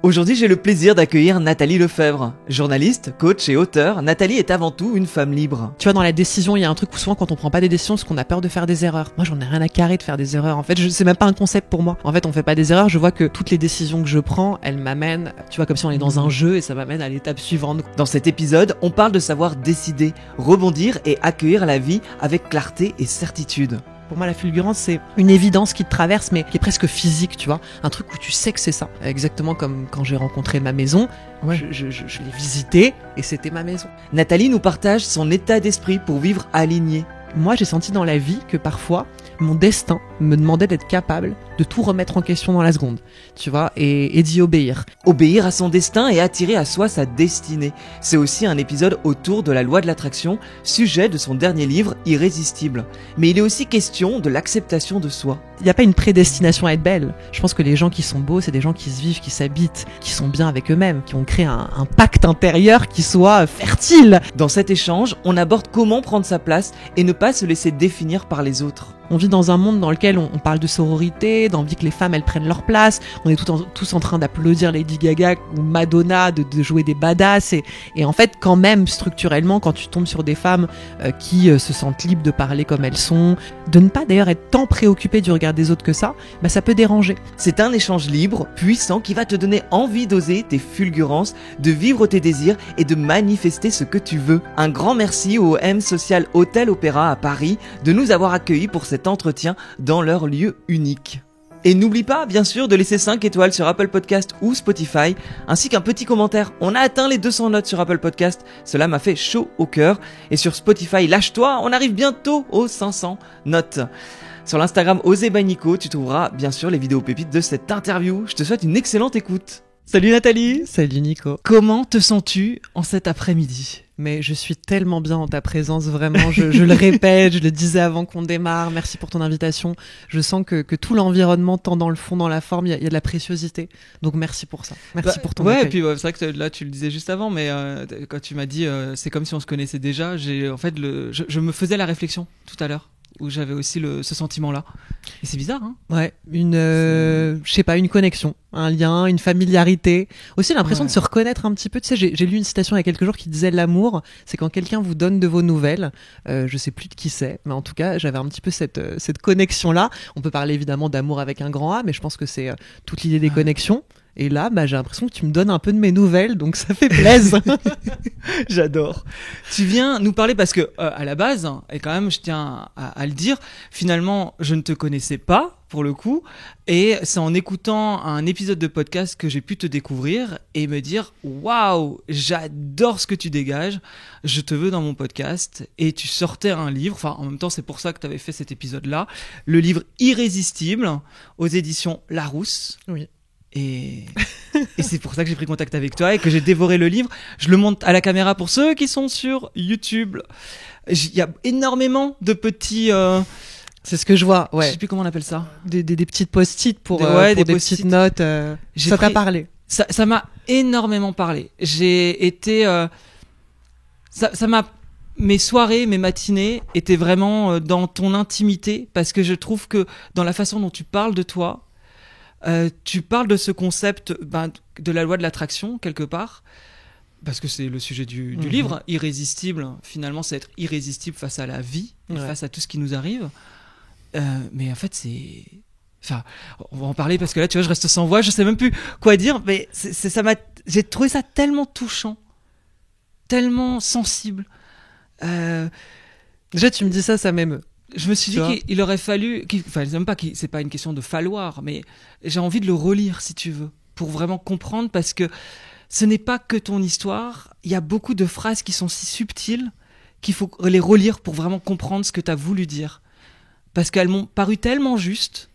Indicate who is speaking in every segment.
Speaker 1: Aujourd'hui, j'ai le plaisir d'accueillir Nathalie Lefebvre. Journaliste, coach et auteure, Nathalie est avant tout une femme libre.
Speaker 2: Tu vois, dans la décision, il y a un truc où souvent quand on prend pas des décisions, c'est qu'on a peur de faire des erreurs. Moi, j'en ai rien à carrer de faire des erreurs. En fait, c'est même pas un concept pour moi. En fait, on fait pas des erreurs. Je vois que toutes les décisions que je prends, elles m'amènent, tu vois, comme si on est dans un jeu et ça m'amène à l'étape suivante.
Speaker 1: Dans cet épisode, on parle de savoir décider, rebondir et accueillir la vie avec clarté et certitude.
Speaker 2: Pour moi, la fulgurance, c'est une évidence qui te traverse, mais qui est presque physique, tu vois. Un truc où tu sais que c'est ça. Exactement comme quand j'ai rencontré ma maison. Ouais. Je l'ai visitée et c'était ma maison.
Speaker 1: Nathalie nous partage son état d'esprit pour vivre aligné.
Speaker 2: Moi, j'ai senti dans la vie que parfois, mon destin me demandait d'être capable de tout remettre en question dans la seconde, tu vois, et d'y obéir.
Speaker 1: Obéir à son destin et attirer à soi sa destinée. C'est aussi un épisode autour de la loi de l'attraction, sujet de son dernier livre, Irrésistible. Mais il est aussi question de l'acceptation de soi.
Speaker 2: Il n'y a pas une prédestination à être belle. Je pense que les gens qui sont beaux, c'est des gens qui se vivent, qui s'habitent, qui sont bien avec eux-mêmes, qui ont créé un pacte intérieur qui soit fertile.
Speaker 1: Dans cet échange, on aborde comment prendre sa place et ne pas se laisser définir par les autres.
Speaker 2: On vit dans un monde dans lequel on parle de sororité, d'envie que les femmes elles prennent leur place. On est tous en train d'applaudir Lady Gaga ou Madonna, de jouer des badass. Et en fait, quand même, structurellement, quand tu tombes sur des femmes qui se sentent libres de parler comme elles sont, de ne pas d'ailleurs être tant préoccupées du regard des autres que ça, bah ça peut déranger.
Speaker 1: C'est un échange libre, puissant, qui va te donner envie d'oser tes fulgurances, de vivre tes désirs et de manifester ce que tu veux. Un grand merci au M Social Hôtel Opéra à Paris de nous avoir accueillis pour cet entretien dans leur lieu unique. Et n'oublie pas, bien sûr, de laisser 5 étoiles sur Apple Podcast ou Spotify, ainsi qu'un petit commentaire. On a atteint les 200 notes sur Apple Podcast, cela m'a fait chaud au cœur. Et sur Spotify, lâche-toi, on arrive bientôt aux 500 notes. Sur l'Instagram Osez by Nico, tu trouveras bien sûr les vidéos pépites de cette interview. Je te souhaite une excellente écoute. Salut Nathalie.
Speaker 2: Salut Nico.
Speaker 1: Comment te sens-tu en cet après-midi ?
Speaker 2: Mais je suis tellement bien en ta présence, vraiment, je le répète, je le disais avant qu'on démarre, merci pour ton invitation. Je sens que tout l'environnement, tant dans le fond, dans la forme, il y a de la préciosité. Donc merci pour ça, merci pour ton accueil.
Speaker 3: Ouais, et puis c'est vrai que là tu le disais juste avant, mais quand tu m'as dit c'est comme si on se connaissait déjà, je me faisais la réflexion tout à l'heure, où j'avais aussi ce sentiment-là. Et c'est bizarre, hein ?
Speaker 2: Ouais, je sais pas, une connexion, un lien, une familiarité. Aussi l'impression de se reconnaître un petit peu. Tu sais, j'ai lu une citation il y a quelques jours qui disait l'amour, c'est quand quelqu'un vous donne de vos nouvelles. Je sais plus de qui c'est, mais en tout cas, j'avais un petit peu cette connexion-là. On peut parler évidemment d'amour avec un grand A, mais je pense que c'est toute l'idée des connexions. Et là, j'ai l'impression que tu me donnes un peu de mes nouvelles, donc ça fait plaisir.
Speaker 3: J'adore. Tu viens nous parler parce que à la base, et quand même, je tiens à le dire, finalement, je ne te connaissais pas pour le coup, et c'est en écoutant un épisode de podcast que j'ai pu te découvrir et me dire waouh, j'adore ce que tu dégages, je te veux dans mon podcast. Et tu sortais un livre, enfin en même temps c'est pour ça que tu avais fait cet épisode-là, le livre Irrésistible aux éditions Larousse.
Speaker 2: Oui.
Speaker 3: Et c'est pour ça que j'ai pris contact avec toi et que j'ai dévoré le livre. Je le montre à la caméra pour ceux qui sont sur YouTube. Il y a énormément de petits...
Speaker 2: C'est ce que je vois, ouais.
Speaker 3: Je sais plus comment on appelle ça.
Speaker 2: Des petites post-it pour
Speaker 3: des
Speaker 2: des
Speaker 3: post-it.
Speaker 2: petites notes. Ça t'a parlé.
Speaker 3: Ça m'a énormément parlé. J'ai été... Ça m'a... Mes soirées, mes matinées étaient vraiment dans ton intimité, parce que je trouve que dans la façon dont tu parles de toi, tu parles de ce concept de la loi de l'attraction quelque part, parce que c'est le sujet du livre. Irrésistible, finalement c'est être irrésistible face à la vie, face à tout ce qui nous arrive, mais en fait c'est... Enfin, on va en parler parce que là tu vois je reste sans voix, je sais même plus quoi dire, mais j'ai trouvé ça tellement touchant, tellement sensible.
Speaker 2: Déjà tu me dis ça m'émeut.
Speaker 3: Je me suis dit qu'il aurait fallu, c'est pas une question de falloir, mais j'ai envie de le relire si tu veux, pour vraiment comprendre, parce que ce n'est pas que ton histoire, il y a beaucoup de phrases qui sont si subtiles qu'il faut les relire pour vraiment comprendre ce que tu as voulu dire. Parce qu'elles m'ont paru tellement justes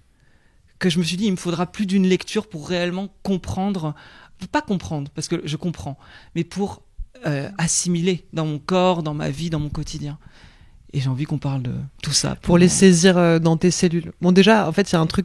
Speaker 3: que je me suis dit il me faudra plus d'une lecture pour réellement comprendre, pas comprendre, parce que je comprends, mais pour assimiler dans mon corps, dans ma vie, dans mon quotidien. Et j'ai envie qu'on parle de tout ça.
Speaker 2: Pour les saisir dans tes cellules. Bon, déjà, en fait, il y a un truc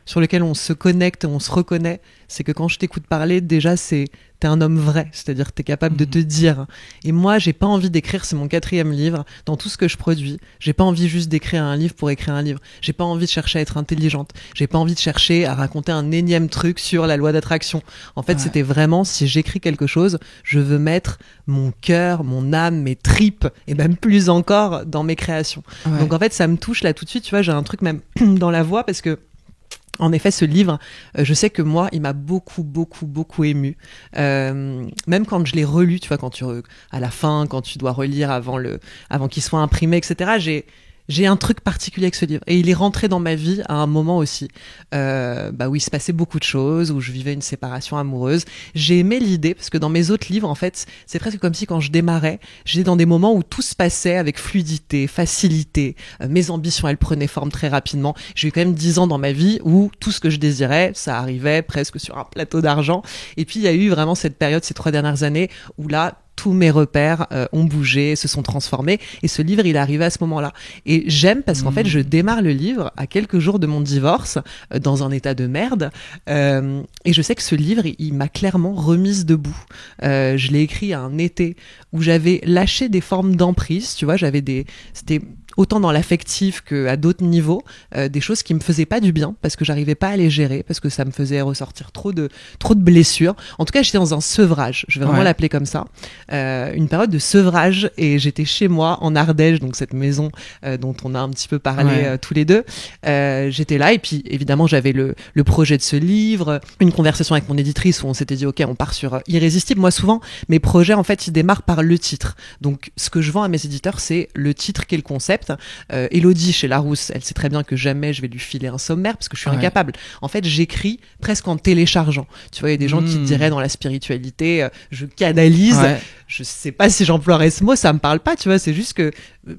Speaker 2: sur sur lequel on se connecte, on se reconnaît, c'est que quand je t'écoute parler, déjà, t'es un homme vrai, c'est-à-dire que t'es capable de te dire. Et moi, j'ai pas envie d'écrire, c'est mon 4e livre, dans tout ce que je produis. J'ai pas envie juste d'écrire un livre pour écrire un livre. J'ai pas envie de chercher à être intelligente. J'ai pas envie de chercher à raconter un énième truc sur la loi d'attraction. En fait, c'était vraiment, si j'écris quelque chose, je veux mettre mon cœur, mon âme, mes tripes, et même plus encore dans mes créations. Ouais. Donc en fait, ça me touche là tout de suite, tu vois, j'ai un truc même dans la voix parce que en effet, ce livre, je sais que moi, il m'a beaucoup ému. Même quand je l'ai relu, tu vois, à la fin, quand tu dois relire avant qu'il soit imprimé, etc. J'ai un truc particulier avec ce livre et il est rentré dans ma vie à un moment aussi où il se passait beaucoup de choses, où je vivais une séparation amoureuse. J'ai aimé l'idée parce que dans mes autres livres, en fait, c'est presque comme si quand je démarrais, j'étais dans des moments où tout se passait avec fluidité, facilité. Mes ambitions, elles prenaient forme très rapidement. J'ai eu quand même 10 ans dans ma vie où tout ce que je désirais, ça arrivait presque sur un plateau d'argent. Et puis il y a eu vraiment cette période, ces 3 dernières années, où là, tous mes repères ont bougé, se sont transformés, et ce livre, il est arrivé à ce moment-là. Et j'aime parce qu'en fait, je démarre le livre à quelques jours de mon divorce, dans un état de merde, et je sais que ce livre, il m'a clairement remise debout. Je l'ai écrit à un été où j'avais lâché des formes d'emprise, tu vois, c'était autant dans l'affectif qu'à d'autres niveaux, des choses qui me faisaient pas du bien parce que j'arrivais pas à les gérer, parce que ça me faisait ressortir trop de blessures. En tout cas, j'étais dans un sevrage, je vais vraiment l'appeler comme ça, une période de sevrage, et j'étais chez moi en Ardèche, donc cette maison dont on a un petit peu parlé tous les deux. J'étais là, et puis évidemment j'avais le projet de ce livre, une conversation avec mon éditrice où on s'était dit ok, on part sur Irrésistible. Moi souvent mes projets en fait ils démarrent par le titre, donc ce que je vends à mes éditeurs c'est le titre qui est le concept. Elodie chez Larousse, elle sait très bien que jamais je vais lui filer un sommaire parce que je suis incapable. En fait, j'écris presque en téléchargeant. Tu vois, il y a des gens qui diraient dans la spiritualité, je canalise. Je sais pas si j'emploierais ce mot, ça me parle pas, tu vois. C'est juste que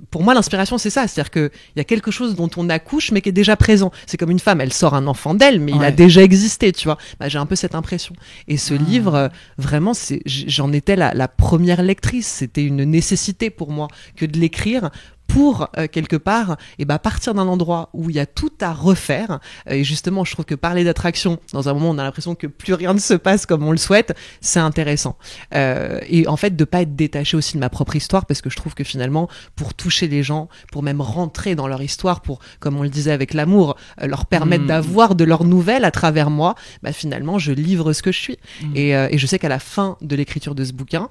Speaker 2: pour moi, l'inspiration, c'est ça. C'est-à-dire que il y a quelque chose dont on accouche, mais qui est déjà présent. C'est comme une femme, elle sort un enfant d'elle, mais il a déjà existé, tu vois. J'ai un peu cette impression. Et ce livre, vraiment, j'en étais la première lectrice. C'était une nécessité pour moi que de l'écrire pour quelque part partir d'un endroit où il y a tout à refaire, et justement je trouve que parler d'attraction dans un moment où on a l'impression que plus rien ne se passe comme on le souhaite, c'est intéressant, et en fait de pas être détaché aussi de ma propre histoire, parce que je trouve que finalement pour toucher les gens, pour même rentrer dans leur histoire, pour, comme on le disait avec l'amour, leur permettre d'avoir de leurs nouvelles à travers moi, finalement je livre ce que je suis, et je sais qu'à la fin de l'écriture de ce bouquin,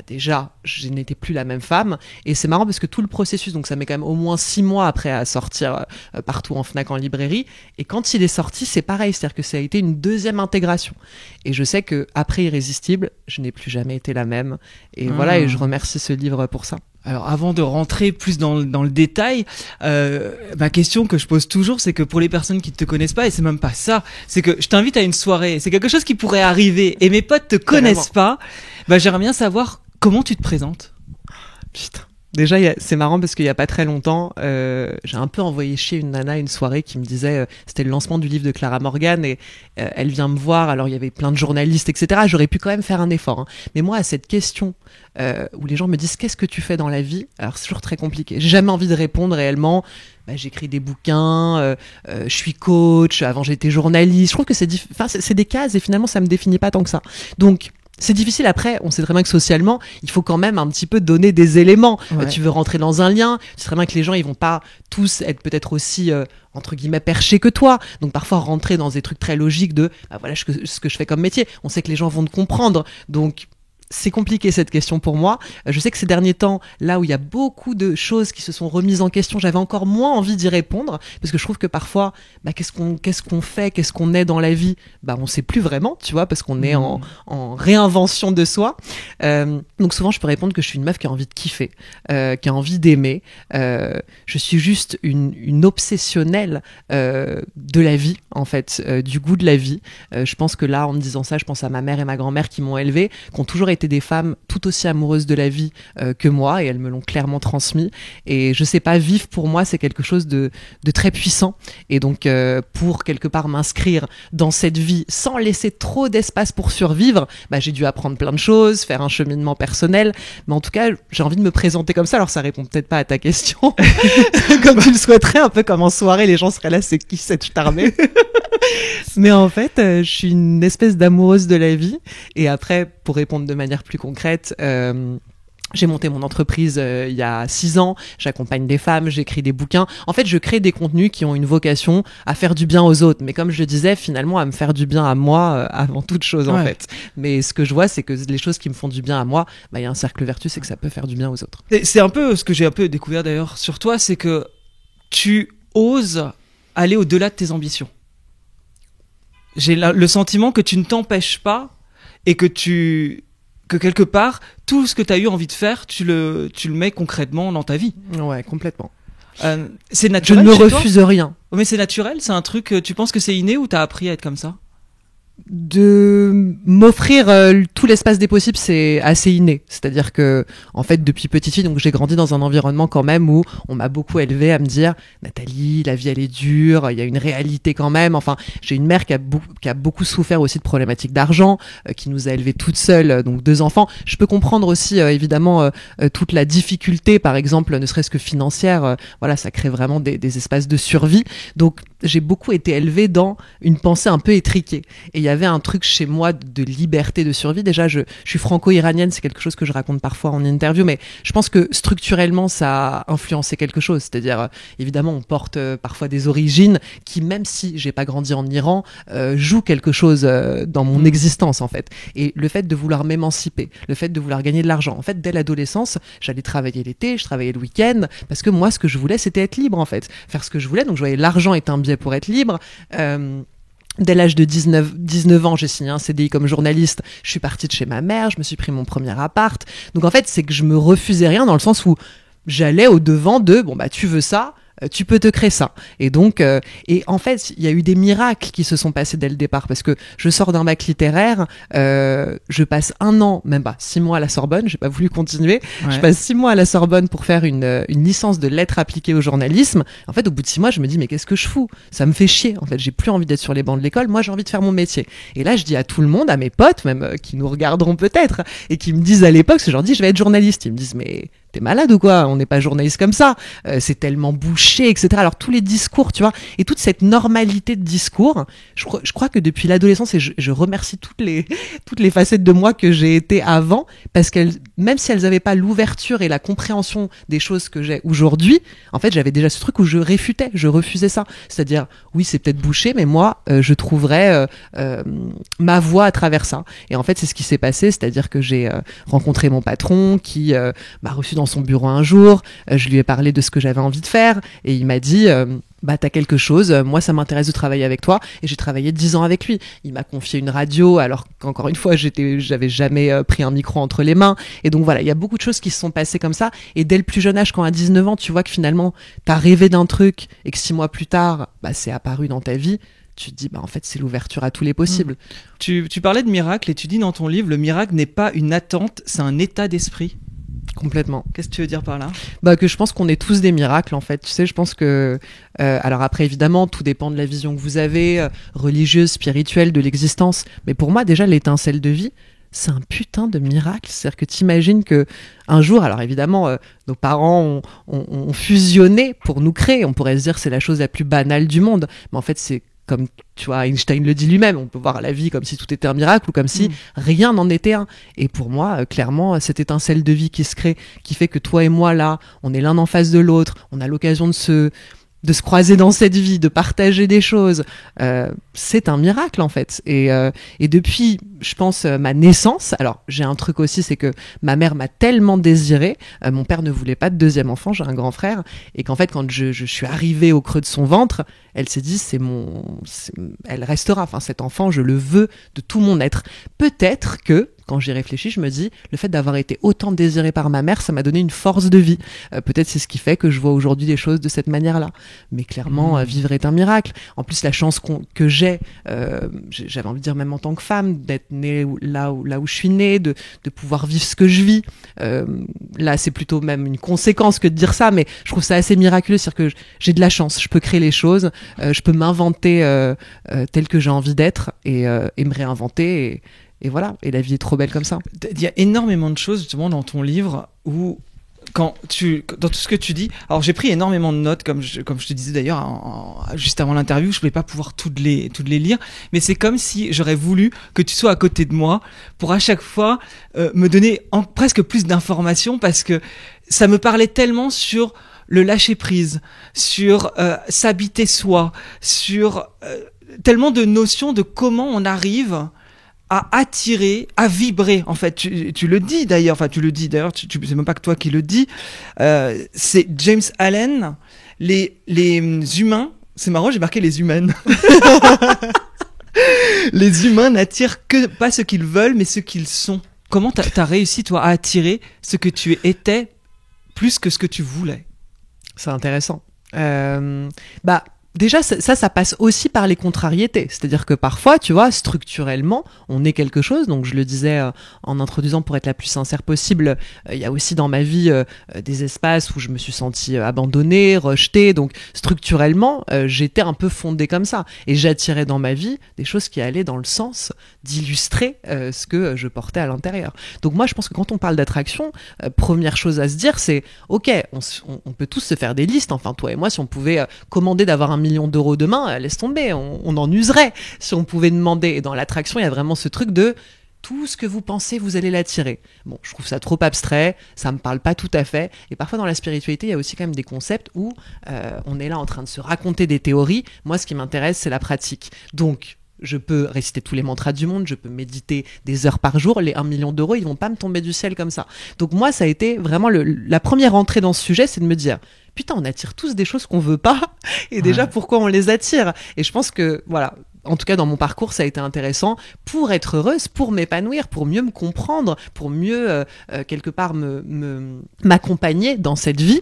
Speaker 2: déjà, je n'étais plus la même femme. Et c'est marrant parce que tout le processus, donc ça met quand même au moins 6 mois après à sortir partout en Fnac, en librairie. Et quand il est sorti, c'est pareil. C'est-à-dire que ça a été une deuxième intégration. Et je sais que après Irrésistible, je n'ai plus jamais été la même. Et voilà, et je remercie ce livre pour ça.
Speaker 3: Alors avant de rentrer plus dans le détail, ma question que je pose toujours, c'est que pour les personnes qui ne te connaissent pas, et c'est même pas ça, c'est que je t'invite à une soirée, c'est quelque chose qui pourrait arriver, et mes potes te connaissent pas, j'aimerais bien savoir comment tu te présentes.
Speaker 2: Putain. Déjà, c'est marrant parce qu'il y a pas très longtemps, j'ai un peu envoyé chier une nana à une soirée qui me disait, c'était le lancement du livre de Clara Morgan, et elle vient me voir, alors il y avait plein de journalistes, etc. J'aurais pu quand même faire un effort, hein. Mais moi, à cette question où les gens me disent qu'est-ce que tu fais dans la vie, alors c'est toujours très compliqué. J'ai jamais envie de répondre réellement. J'écris des bouquins, je suis coach, avant j'étais journaliste. Je trouve que c'est des cases et finalement ça me définit pas tant que ça. Donc c'est difficile. Après, on sait très bien que socialement, il faut quand même un petit peu donner des éléments. Tu veux rentrer dans un lien, tu sais très bien que les gens, ils vont pas tous être peut-être aussi entre guillemets perchés que toi. Donc parfois rentrer dans des trucs très logiques de voilà ce que je fais comme métier. On sait que les gens vont te comprendre. Donc c'est compliqué cette question pour moi. Je sais que ces derniers temps, là où il y a beaucoup de choses qui se sont remises en question, j'avais encore moins envie d'y répondre, parce que je trouve que parfois, qu'est-ce qu'on fait, qu'est-ce qu'on est dans la vie, on sait plus vraiment, tu vois, parce qu'on est en réinvention de soi. Donc souvent, je peux répondre que je suis une meuf qui a envie de kiffer, qui a envie d'aimer. Je suis juste une obsessionnelle de la vie, en fait, du goût de la vie. Je pense que là, en me disant ça, je pense à ma mère et ma grand-mère qui m'ont élevée, qui ont toujours été des femmes tout aussi amoureuses de la vie que moi, et elles me l'ont clairement transmis. Et je sais pas, vivre pour moi, c'est quelque chose de très puissant. Et donc, pour quelque part m'inscrire dans cette vie sans laisser trop d'espace pour survivre, j'ai dû apprendre plein de choses, faire un cheminement personnel. Mais en tout cas, j'ai envie de me présenter comme ça. Alors, ça répond peut-être pas à ta question, comme tu le souhaiterais, un peu comme en soirée, les gens seraient là, c'est qui cette charmée? Mais en fait, je suis une espèce d'amoureuse de la vie. Et après, pour répondre de manière plus concrète, j'ai monté mon entreprise il y a 6 ans, j'accompagne des femmes, j'écris des bouquins. En fait, je crée des contenus qui ont une vocation à faire du bien aux autres. Mais comme je le disais, finalement, à me faire du bien à moi avant toute chose, en fait. Mais ce que je vois, c'est que les choses qui me font du bien à moi, il y a un cercle vertueux, c'est que ça peut faire du bien aux autres.
Speaker 3: Et c'est un peu ce que j'ai un peu découvert d'ailleurs sur toi, c'est que tu oses aller au-delà de tes ambitions. J'ai le sentiment que tu ne t'empêches pas et que quelque part, tout ce que tu as eu envie de faire, tu le mets concrètement dans ta vie.
Speaker 2: Ouais, complètement.
Speaker 3: C'est naturel.
Speaker 2: Je ne me
Speaker 3: chez
Speaker 2: refuse
Speaker 3: toi
Speaker 2: rien.
Speaker 3: Mais c'est naturel, c'est un truc, tu penses que c'est inné ou t'as appris à être comme ça?
Speaker 2: De m'offrir tout l'espace des possibles, c'est assez inné. C'est-à-dire que, en fait, depuis petite fille, donc j'ai grandi dans un environnement quand même où on m'a beaucoup élevée à me dire, Nathalie, la vie elle est dure, il y a une réalité quand même. Enfin, j'ai une mère qui a beaucoup souffert aussi de problématiques d'argent, qui nous a élevés toutes seules, donc 2 enfants. Je peux comprendre aussi évidemment toute la difficulté, par exemple, ne serait-ce que financière. Voilà, ça crée vraiment des espaces de survie. Donc j'ai beaucoup été élevée dans une pensée un peu étriquée. Et il y avait un truc chez moi de liberté de survie. Déjà, je suis franco-iranienne, c'est quelque chose que je raconte parfois en interview, mais je pense que structurellement, ça a influencé quelque chose. C'est-à-dire, évidemment, on porte parfois des origines qui, même si j'ai pas grandi en Iran, jouent quelque chose dans mon existence, en fait. Et le fait de vouloir m'émanciper, le fait de vouloir gagner de l'argent. En fait, dès l'adolescence, j'allais travailler l'été, je travaillais le week-end, parce que moi, ce que je voulais, c'était être libre, en fait. Faire ce que je voulais. Donc, je voyais l'argent est un biais pour être libre. Dès l'âge de 19 ans, j'ai signé un CDI comme journaliste. Je suis partie de chez ma mère, je me suis pris mon premier appart. Donc en fait, c'est que je me refusais rien dans le sens où j'allais au devant de tu veux ça, tu peux te créer ça. Et donc, et en fait, il y a eu des miracles qui se sont passés dès le départ parce que je sors d'un bac littéraire, je passe 1 an, même pas 6 mois à la Sorbonne, j'ai pas voulu continuer. Ouais. Je passe 6 mois à la Sorbonne pour faire une licence de lettres appliquées au journalisme. En fait, au bout de 6 mois, je me dis mais qu'est-ce que je fous? Ça me fait chier. En fait, j'ai plus envie d'être sur les bancs de l'école. Moi, j'ai envie de faire mon métier. Et là, je dis à tout le monde, à mes potes, même qui nous regarderont peut-être et qui me disent à l'époque, parce que je leur dis je vais être journaliste. Ils me disent mais t'es malade ou quoi? On n'est pas journaliste comme ça. C'est tellement bouché, etc. Alors tous les discours, tu vois, et toute cette normalité de discours, je crois que depuis l'adolescence, et je remercie toutes les facettes de moi que j'ai été avant, parce qu'elles, même si elles n'avaient pas l'ouverture et la compréhension des choses que j'ai aujourd'hui, en fait, j'avais déjà ce truc où je refusais ça. C'est-à-dire, oui, c'est peut-être bouché, mais moi, je trouverais ma voie à travers ça. Et en fait, c'est ce qui s'est passé, c'est-à-dire que j'ai rencontré mon patron qui m'a reçu dans son bureau un jour, je lui ai parlé de ce que j'avais envie de faire, et il m'a dit t'as quelque chose, moi ça m'intéresse de travailler avec toi, et j'ai travaillé 10 ans avec lui. Il m'a confié une radio alors qu'encore une fois j'avais jamais pris un micro entre les mains, et donc voilà, il y a beaucoup de choses qui se sont passées comme ça, et dès le plus jeune âge, quand à 19 ans tu vois que finalement t'as rêvé d'un truc et que 6 mois plus tard c'est apparu dans ta vie, tu te dis en fait c'est l'ouverture à tous les possibles.
Speaker 3: Tu parlais de miracle et tu dis dans ton livre le miracle n'est pas une attente, c'est un état d'esprit.
Speaker 2: Complètement.
Speaker 3: Qu'est-ce que tu veux dire par là?
Speaker 2: Que je pense qu'on est tous des miracles en fait. Tu sais, je pense que alors après évidemment tout dépend de la vision que vous avez, religieuse, spirituelle de l'existence. Mais pour moi déjà l'étincelle de vie, c'est un putain de miracle. C'est-à-dire que t'imagines que un jour, alors évidemment nos parents ont fusionné pour nous créer. On pourrait se dire c'est la chose la plus banale du monde, mais en fait c'est comme tu vois, Einstein le dit lui-même, on peut voir la vie comme si tout était un miracle ou comme si rien n'en était un. Et pour moi, clairement, cette étincelle de vie qui se crée, qui fait que toi et moi, là, on est l'un en face de l'autre, on a l'occasion de se croiser dans cette vie, de partager des choses, c'est un miracle en fait. Et depuis, je pense, ma naissance, alors j'ai un truc aussi, c'est que ma mère m'a tellement désirée, mon père ne voulait pas de deuxième enfant, j'ai un grand frère, et qu'en fait quand je suis arrivée au creux de son ventre, elle s'est dit elle restera, enfin cet enfant je le veux de tout mon être. Peut-être que quand j'y réfléchis, je me dis, le fait d'avoir été autant désirée par ma mère, ça m'a donné une force de vie. Peut-être c'est ce qui fait que je vois aujourd'hui des choses de cette manière-là. Mais clairement, vivre est un miracle. En plus, la chance que j'ai, j'avais envie de dire même en tant que femme, d'être née là où je suis née, de pouvoir vivre ce que je vis. Là, c'est plutôt même une conséquence que de dire ça, mais je trouve ça assez miraculeux. C'est-à-dire que j'ai de la chance, je peux créer les choses, je peux m'inventer tel que j'ai envie d'être et me réinventer. Et voilà, et la vie est trop belle comme ça.
Speaker 3: Il y a énormément de choses justement dans ton livre où dans tout ce que tu dis, alors j'ai pris énormément de notes comme je te disais d'ailleurs juste avant l'interview, je ne vais pas pouvoir toutes les lire, mais c'est comme si j'aurais voulu que tu sois à côté de moi pour à chaque fois me donner presque plus d'informations, parce que ça me parlait tellement sur le lâcher prise, sur s'habiter soi, sur tellement de notions de comment on arrive à attirer, à vibrer. En fait, tu le dis d'ailleurs, c'est même pas que toi qui le dis, c'est James Allen, les humains, c'est marrant, j'ai marqué les humaines. Les humains n'attirent pas ce qu'ils veulent, mais ce qu'ils sont. Comment t'as réussi, toi, à attirer ce que tu étais plus que ce que tu voulais?
Speaker 2: C'est intéressant. Déjà, ça passe aussi par les contrariétés. C'est-à-dire que parfois, tu vois, structurellement, on est quelque chose. Donc, je le disais en introduisant pour être la plus sincère possible, il y a aussi dans ma vie des espaces où je me suis sentie abandonnée, rejetée. Donc, structurellement, j'étais un peu fondée comme ça. Et j'attirais dans ma vie des choses qui allaient dans le sens d'illustrer ce que je portais à l'intérieur. Donc, moi, je pense que quand on parle d'attraction, première chose à se dire, c'est « Ok, on peut tous se faire des listes. Enfin, toi et moi, si on pouvait commander d'avoir 1 million d'euros demain, laisse tomber, on en userait si on pouvait demander. Et dans l'attraction, il y a vraiment ce truc de tout ce que vous pensez, vous allez l'attirer. Bon, je trouve ça trop abstrait, ça me parle pas tout à fait. Et parfois dans la spiritualité, il y a aussi quand même des concepts où on est là en train de se raconter des théories. Moi, ce qui m'intéresse, c'est la pratique. Donc, je peux réciter tous les mantras du monde, je peux méditer des heures par jour, les 1 million d'euros, ils vont pas me tomber du ciel comme ça. Donc moi, ça a été vraiment la première entrée dans ce sujet, c'est de me dire, putain, on attire tous des choses qu'on veut pas, et déjà, pourquoi on les attire? Et je pense que, voilà, en tout cas dans mon parcours, ça a été intéressant pour être heureuse, pour m'épanouir, pour mieux me comprendre, pour mieux quelque part m'accompagner dans cette vie,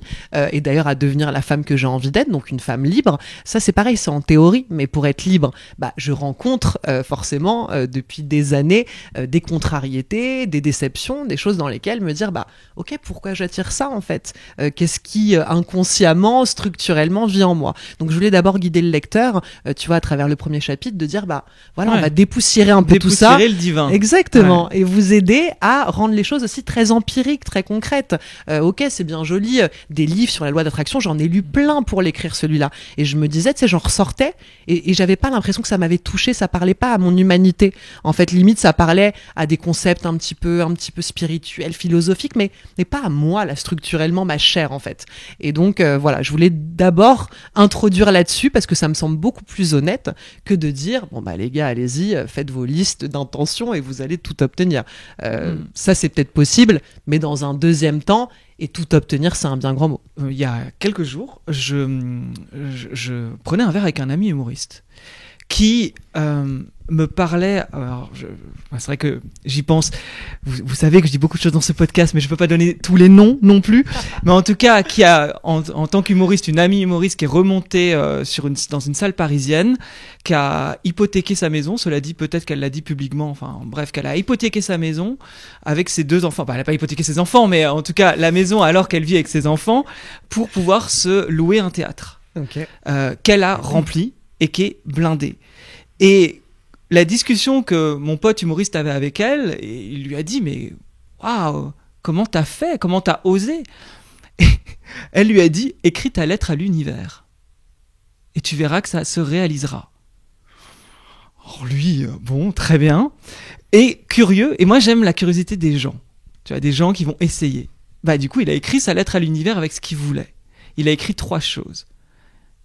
Speaker 2: et d'ailleurs à devenir la femme que j'ai envie d'être, donc une femme libre. Ça c'est pareil, c'est en théorie, mais pour être libre, je rencontre forcément depuis des années des contrariétés, des déceptions, des choses dans lesquelles me dire ok, pourquoi j'attire ça en fait, qu'est-ce qui inconsciemment, structurellement vit en moi. Donc je voulais d'abord guider le lecteur, tu vois, à travers le premier chapitre, de dire on va dépoussiérer un peu tout ça,
Speaker 3: dépoussiérer le divin,
Speaker 2: exactement, et vous aider à rendre les choses aussi très empiriques, très concrètes. Ok, c'est bien joli, des livres sur la loi d'attraction, j'en ai lu plein pour l'écrire celui-là, et je me disais, tu sais, j'en ressortais et j'avais pas l'impression que ça m'avait touché, ça parlait pas à mon humanité. En fait, limite, ça parlait à des concepts un petit peu spirituels, philosophiques, mais pas à moi, là, structurellement, ma chair, en fait. Et donc, voilà, je voulais d'abord introduire là-dessus parce que ça me semble beaucoup plus honnête que de dire les gars, allez-y, faites vos listes d'intentions et vous allez tout obtenir. Ça, c'est peut-être possible, mais dans un deuxième temps, et tout obtenir, c'est un bien grand mot.
Speaker 3: Il y a quelques jours, je prenais un verre avec un ami humoriste qui me parlait. Alors, c'est vrai que j'y pense. Vous savez que je dis beaucoup de choses dans ce podcast, mais je peux pas donner tous les noms non plus. Mais en tout cas, qui a en tant qu'humoriste, une amie humoriste qui est remontée dans une salle parisienne, qui a hypothéqué sa maison. Cela dit, peut-être qu'elle l'a dit publiquement. Enfin, bref, qu'elle a hypothéqué sa maison avec ses 2 enfants. Elle n'a pas hypothéqué ses enfants, mais en tout cas, la maison alors qu'elle vit avec ses enfants pour pouvoir se louer un théâtre qu'elle a rempli et qui est blindé. Et la discussion que mon pote humoriste avait avec elle, et il lui a dit, mais waouh, comment t'as fait, comment t'as osé? Et elle lui a dit, écris ta lettre à l'univers et tu verras que ça se réalisera. Alors lui, bon, très bien, et curieux, et moi j'aime la curiosité des gens, tu vois, des gens qui vont essayer. Du coup, il a écrit sa lettre à l'univers avec ce qu'il voulait. Il a écrit 3 choses.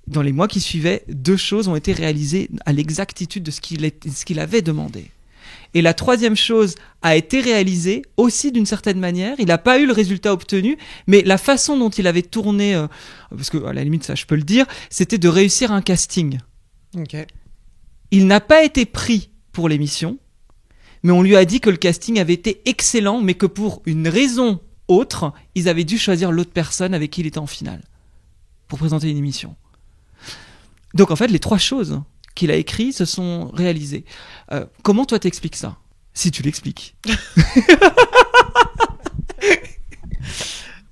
Speaker 3: Dans les mois qui suivaient, 2 choses ont été réalisées à l'exactitude de ce qu'il avait demandé. Et la 3e chose a été réalisée aussi d'une certaine manière. Il n'a pas eu le résultat obtenu, mais la façon dont il avait tourné, parce que à la limite ça je peux le dire, c'était de réussir un casting. Il n'a pas été pris pour l'émission, mais on lui a dit que le casting avait été excellent, mais que pour une raison autre, ils avaient dû choisir l'autre personne avec qui il était en finale pour présenter une émission. Donc en fait, les 3 choses qu'il a écrites se sont réalisées. Comment toi t'expliques ça ? Si tu l'expliques.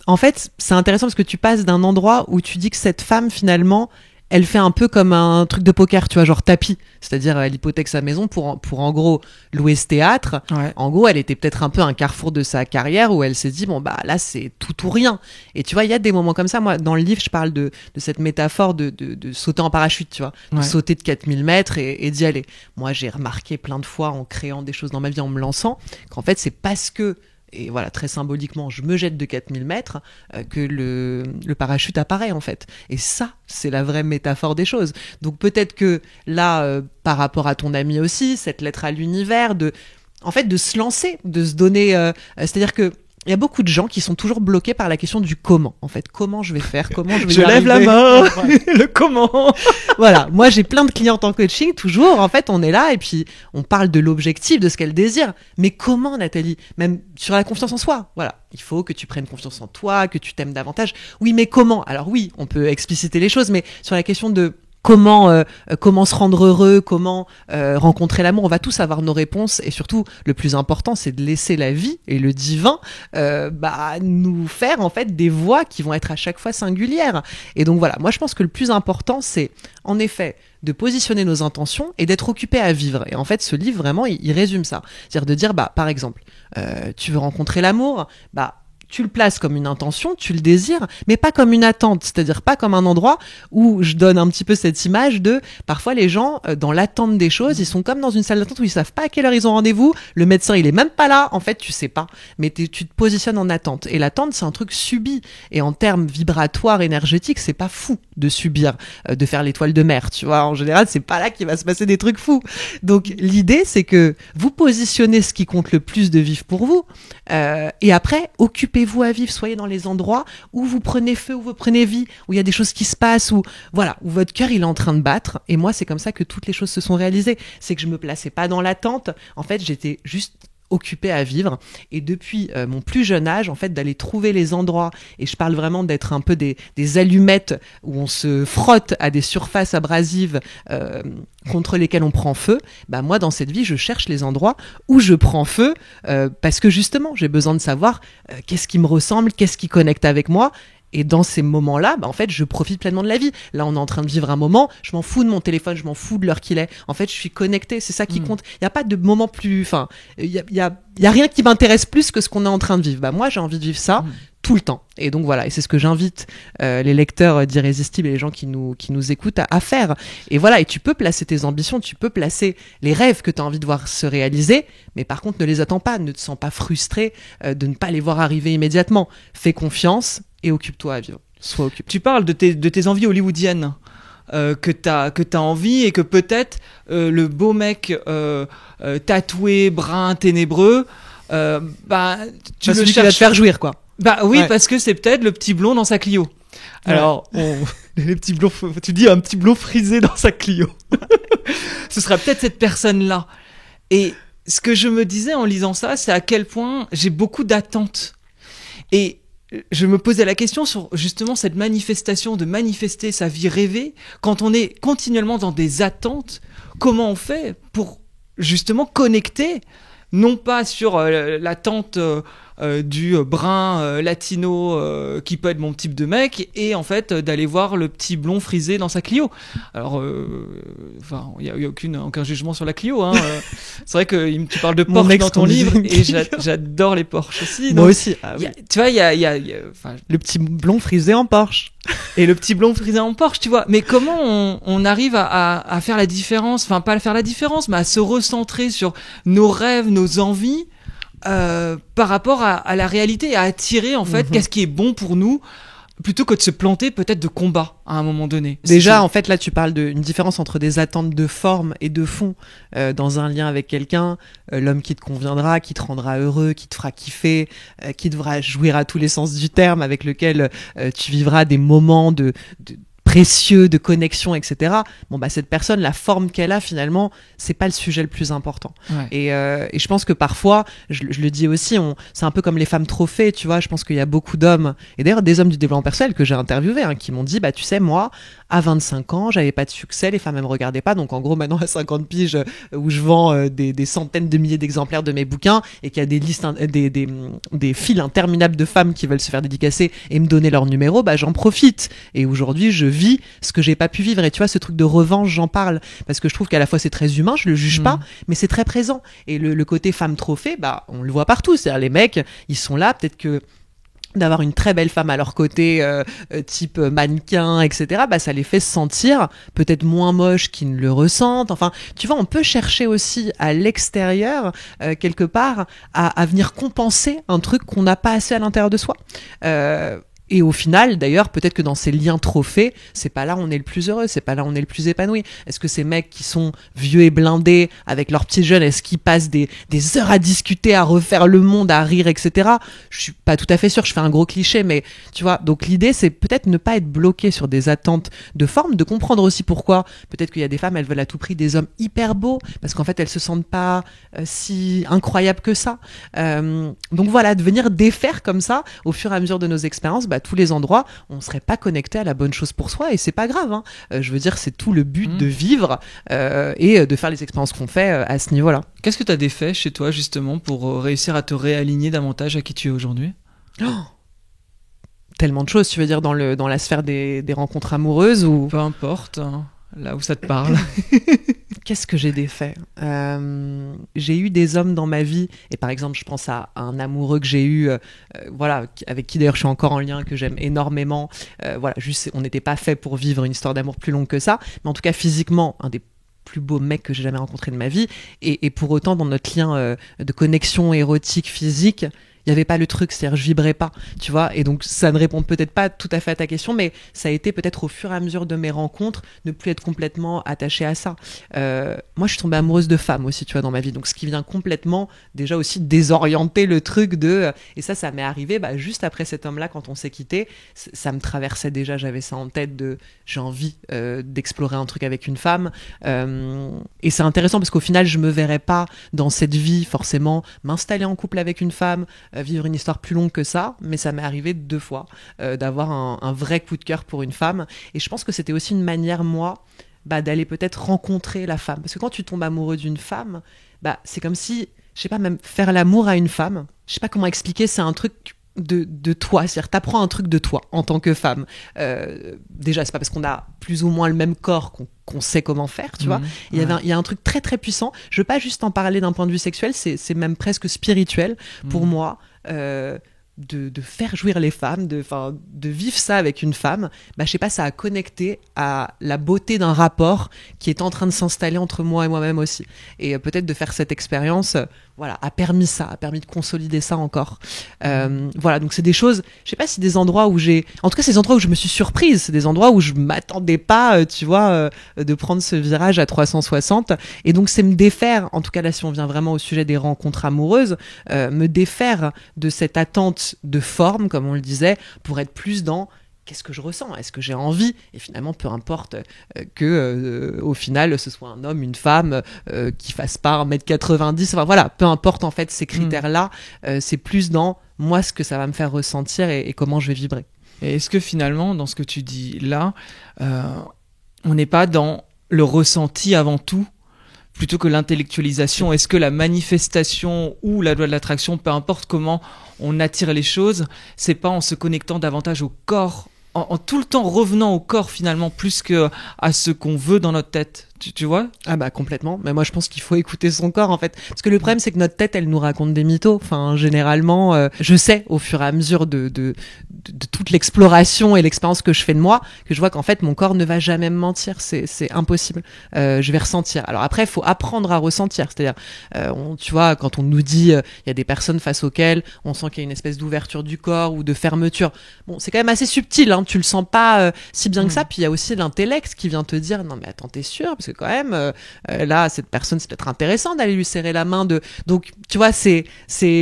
Speaker 2: En fait, c'est intéressant parce que tu passes d'un endroit où tu dis que cette femme, finalement, elle fait un peu comme un truc de poker, tu vois, genre tapis. C'est-à-dire, elle hypothèque sa maison pour en gros louer ce théâtre.
Speaker 3: Ouais.
Speaker 2: En gros, elle était peut-être un peu à un carrefour de sa carrière où elle s'est dit, bon, bah là, c'est tout ou rien. Et tu vois, il y a des moments comme ça. Moi, dans le livre, je parle de cette métaphore de sauter en parachute, tu vois. De sauter de 4000 mètres et d'y aller. Moi, j'ai remarqué plein de fois en créant des choses dans ma vie, en me lançant, qu'en fait, c'est parce que et voilà, très symboliquement, je me jette de 4000 mètres, que le parachute apparaît en fait. Et ça, c'est la vraie métaphore des choses. Donc peut-être que là, par rapport à ton ami aussi, cette lettre à l'univers, en fait, de se lancer, de se donner... c'est-à-dire que il y a beaucoup de gens qui sont toujours bloqués par la question du comment. En fait, comment je vais faire, comment je vais y arriver.
Speaker 3: Je lève la main, le comment.
Speaker 2: Voilà, moi j'ai plein de clientes en coaching, toujours, en fait, on est là et puis on parle de l'objectif, de ce qu'elles désirent. Mais comment, Nathalie ? Même sur la confiance en soi, voilà. Il faut que tu prennes confiance en toi, que tu t'aimes davantage. Oui, mais comment ? Alors oui, on peut expliciter les choses, mais sur la question de... Comment se rendre heureux, comment rencontrer l'amour, on va tous avoir nos réponses et surtout le plus important c'est de laisser la vie et le divin nous faire en fait des voies qui vont être à chaque fois singulières. Et donc voilà, moi je pense que le plus important c'est en effet de positionner nos intentions et d'être occupé à vivre. Et en fait ce livre vraiment il résume ça, c'est-à-dire de dire par exemple tu veux rencontrer l'amour, tu le places comme une intention, tu le désires, mais pas comme une attente, c'est-à-dire pas comme un endroit où je donne un petit peu cette image de, parfois les gens, dans l'attente des choses, ils sont comme dans une salle d'attente où ils savent pas à quelle heure ils ont rendez-vous, le médecin il est même pas là, en fait tu sais pas, mais tu te positionnes en attente. Et l'attente c'est un truc subi, et en termes vibratoires, énergétiques, c'est pas fou de subir, de faire l'étoile de mer, tu vois, en général c'est pas là qu'il va se passer des trucs fous. Donc l'idée c'est que vous positionnez ce qui compte le plus de vivre pour vous, et après occupez-vous à vivre, soyez dans les endroits où vous prenez feu, où vous prenez vie, où il y a des choses qui se passent, où votre cœur il est en train de battre. Et moi c'est comme ça que toutes les choses se sont réalisées, c'est que je me plaçais pas dans l'attente, en fait j'étais juste occupée à vivre. Et depuis mon plus jeune âge, en fait, d'aller trouver les endroits, et je parle vraiment d'être un peu des allumettes où on se frotte à des surfaces abrasives contre lesquelles on prend feu, moi dans cette vie je cherche les endroits où je prends feu, parce que justement j'ai besoin de savoir qu'est-ce qui me ressemble, qu'est-ce qui connecte avec moi. Et dans ces moments-là, en fait, je profite pleinement de la vie. Là, on est en train de vivre un moment, je m'en fous de mon téléphone, je m'en fous de l'heure qu'il est. En fait, je suis connectée, c'est ça qui compte. Il n'y a pas de moment plus... Enfin, il y a rien qui m'intéresse plus que ce qu'on est en train de vivre. Moi, j'ai envie de vivre ça tout le temps. Et donc voilà, et c'est ce que j'invite les lecteurs d'Irrésistible et les gens qui nous écoutent à faire. Et voilà, et tu peux placer tes ambitions, tu peux placer les rêves que tu as envie de voir se réaliser, mais par contre, ne les attends pas, ne te sens pas frustré de ne pas les voir arriver immédiatement. Fais confiance et occupe-toi à vivre. Sois occupé.
Speaker 3: Tu parles de tes envies hollywoodiennes. Que t'as envie et que peut-être le beau mec tatoué, brun, ténébreux, tu le
Speaker 2: celui qui va te faire jouir, quoi.
Speaker 3: Oui,
Speaker 2: Ouais.
Speaker 3: parce que c'est peut-être le petit blond dans sa Clio. Alors, les petits blonds, tu dis un petit blond frisé dans sa Clio. Ce sera peut-être cette personne-là. Et ce que je me disais en lisant ça, c'est à quel point j'ai beaucoup d'attentes. Et je me posais la question sur justement cette manifestation, de manifester sa vie rêvée. Quand on est continuellement dans des attentes, comment on fait pour justement connecter, non pas sur l'attente du brun latino qui peut être mon type de mec, et en fait d'aller voir le petit blond frisé dans sa Clio. Alors il y a aucun jugement sur la Clio, hein. C'est vrai que tu parles de Porsche dans ton livre, et j'adore les Porsche aussi.
Speaker 2: Moi aussi.
Speaker 3: Tu vois, il y a
Speaker 2: le petit blond frisé en Porsche.
Speaker 3: Et le petit blond frisé en Porsche, tu vois. Mais comment on arrive à faire la différence, enfin pas à faire la différence, mais à se recentrer sur nos rêves, nos envies, par rapport à la réalité, à attirer en fait qu'est-ce qui est bon pour nous, plutôt que de se planter peut-être de combat à un moment donné.
Speaker 2: Déjà, en fait, là, tu parles d'une différence entre des attentes de forme et de fond dans un lien avec quelqu'un, l'homme qui te conviendra, qui te rendra heureux, qui te fera kiffer, qui devra jouir à tous les sens du terme, avec lequel tu vivras des moments de précieux de connexion, etc. Bon, bah, cette personne, la forme qu'elle a, finalement, c'est pas le sujet le plus important.
Speaker 3: Ouais.
Speaker 2: Et je pense que parfois, je le dis aussi, c'est un peu comme les femmes trophées, tu vois. Je pense qu'il y a beaucoup d'hommes, et d'ailleurs des hommes du développement personnel que j'ai interviewés, qui m'ont dit, bah, tu sais, moi, à 25 ans, j'avais pas de succès, les femmes, elles me regardaient pas. Donc, en gros, maintenant, à 50 piges, où je vends des centaines de milliers d'exemplaires de mes bouquins, et qu'il y a des listes, des files interminables de femmes qui veulent se faire dédicacer et me donner leur numéro, bah, j'en profite. Et aujourd'hui, je vis ce que j'ai pas pu vivre. Et tu vois, ce truc de revanche, j'en parle parce que je trouve qu'à la fois c'est très humain, je le juge pas, mais c'est très présent. Et le côté femme trophée, bah, on le voit partout. C'est-à-dire, les mecs, ils sont là, peut-être que d'avoir une très belle femme à leur côté, type mannequin, etc., bah, ça les fait se sentir peut-être moins moches qu'ils ne le ressentent. Enfin, tu vois, on peut chercher aussi à l'extérieur, quelque part, à venir compenser un truc qu'on n'a pas assez à l'intérieur de soi. Et au final, d'ailleurs, peut-être que dans ces liens trophées, c'est pas là où on est le plus heureux, c'est pas là où on est le plus épanoui. Est-ce que ces mecs qui sont vieux et blindés avec leurs petits jeunes, est-ce qu'ils passent des heures à discuter, à refaire le monde, à rire, etc. Je suis pas tout à fait sûre, je fais un gros cliché, mais tu vois, donc l'idée, c'est peut-être ne pas être bloqué sur des attentes de forme, de comprendre aussi pourquoi. Peut-être qu'il y a des femmes, elles veulent à tout prix des hommes hyper beaux, parce qu'en fait, elles se sentent pas si incroyables que ça. Donc voilà, de venir défaire comme ça, au fur et à mesure de nos expériences, à tous les endroits, on serait pas connecté à la bonne chose pour soi, et c'est pas grave, je veux dire, c'est tout le but de vivre et de faire les expériences qu'on fait à ce niveau-là.
Speaker 3: Qu'est-ce que tu as défait chez toi justement pour réussir à te réaligner davantage à qui tu es aujourd'hui?
Speaker 2: Tellement de choses, tu veux dire, dans la sphère des rencontres amoureuses ou...
Speaker 3: Peu importe, là où ça te parle.
Speaker 2: Qu'est-ce que j'ai défait? J'ai eu des hommes dans ma vie, et par exemple, je pense à un amoureux que j'ai eu, voilà, avec qui d'ailleurs je suis encore en lien, que j'aime énormément. Voilà, juste, on n'était pas fait pour vivre une histoire d'amour plus longue que ça, mais en tout cas, physiquement, un des plus beaux mecs que j'ai jamais rencontré de ma vie, et pour autant, dans notre lien de connexion érotique, physique, il n'y avait pas le truc, c'est-à-dire je vibrais pas, tu vois, et donc ça ne répond peut-être pas tout à fait à ta question, mais ça a été peut-être au fur et à mesure de mes rencontres, ne plus être complètement attachée à ça. Moi, je suis tombée amoureuse de femmes aussi, tu vois, dans ma vie, donc ce qui vient complètement, déjà aussi désorienter le truc de... Et ça m'est arrivé juste après cet homme-là, quand on s'est quitté, ça me traversait déjà, j'avais ça en tête de... J'ai envie d'explorer un truc avec une femme, et c'est intéressant parce qu'au final, je me verrais pas dans cette vie, forcément, m'installer en couple avec une femme, vivre une histoire plus longue que ça, mais ça m'est arrivé 2 fois d'avoir un vrai coup de cœur pour une femme, et je pense que c'était aussi une manière, moi, d'aller peut-être rencontrer la femme, parce que quand tu tombes amoureux d'une femme, c'est comme si, je sais pas, même faire l'amour à une femme, je sais pas comment expliquer, c'est un truc de toi, c'est-à-dire t'apprends un truc de toi en tant que femme. Déjà, c'est pas parce qu'on a plus ou moins le même corps qu'on sait comment faire, tu vois. Il y a un truc très très puissant. Je veux pas juste en parler d'un point de vue sexuel, c'est même presque spirituel pour moi. De faire jouir les femmes, de vivre ça avec une femme, je sais pas, ça a connecté à la beauté d'un rapport qui est en train de s'installer entre moi et moi-même aussi. Et peut-être de faire cette expérience, voilà, a permis de consolider ça encore. Voilà, donc c'est des choses, je sais pas si des endroits où en tout cas, c'est des endroits où je me suis surprise, c'est des endroits où je m'attendais pas, tu vois, de prendre ce virage à 360. Et donc, c'est me défaire, en tout cas là, si on vient vraiment au sujet des rencontres amoureuses, me défaire de cette attente de forme, comme on le disait, pour être plus dans qu'est-ce que je ressens, est-ce que j'ai envie, et finalement peu importe que au final ce soit un homme, une femme qui fasse pas 1m90, enfin voilà, peu importe en fait ces critères là, c'est plus dans moi ce que ça va me faire ressentir et comment je vais vibrer.
Speaker 3: Et est-ce que finalement dans ce que tu dis là, on n'est pas dans le ressenti avant tout plutôt que l'intellectualisation? Est-ce que la manifestation ou la loi de l'attraction, peu importe comment on attire les choses, c'est pas en se connectant davantage au corps, en tout le temps revenant au corps finalement, plus que à ce qu'on veut dans notre tête, tu vois?
Speaker 2: Ah complètement, mais moi je pense qu'il faut écouter son corps en fait, parce que le problème c'est que notre tête elle nous raconte des mythos, enfin généralement je sais au fur et à mesure de toute l'exploration et l'expérience que je fais de moi, que je vois qu'en fait mon corps ne va jamais me mentir, c'est impossible, je vais ressentir. Alors après il faut apprendre à ressentir, c'est-à-dire tu vois, quand on nous dit il y a des personnes face auxquelles on sent qu'il y a une espèce d'ouverture du corps ou de fermeture, bon c'est quand même assez subtil, tu le sens pas si bien que ça, puis il y a aussi l'intellect qui vient te dire non mais attends, t'es sûr, parce c'est quand même là cette personne c'est peut-être intéressant d'aller lui serrer la main donc tu vois c'est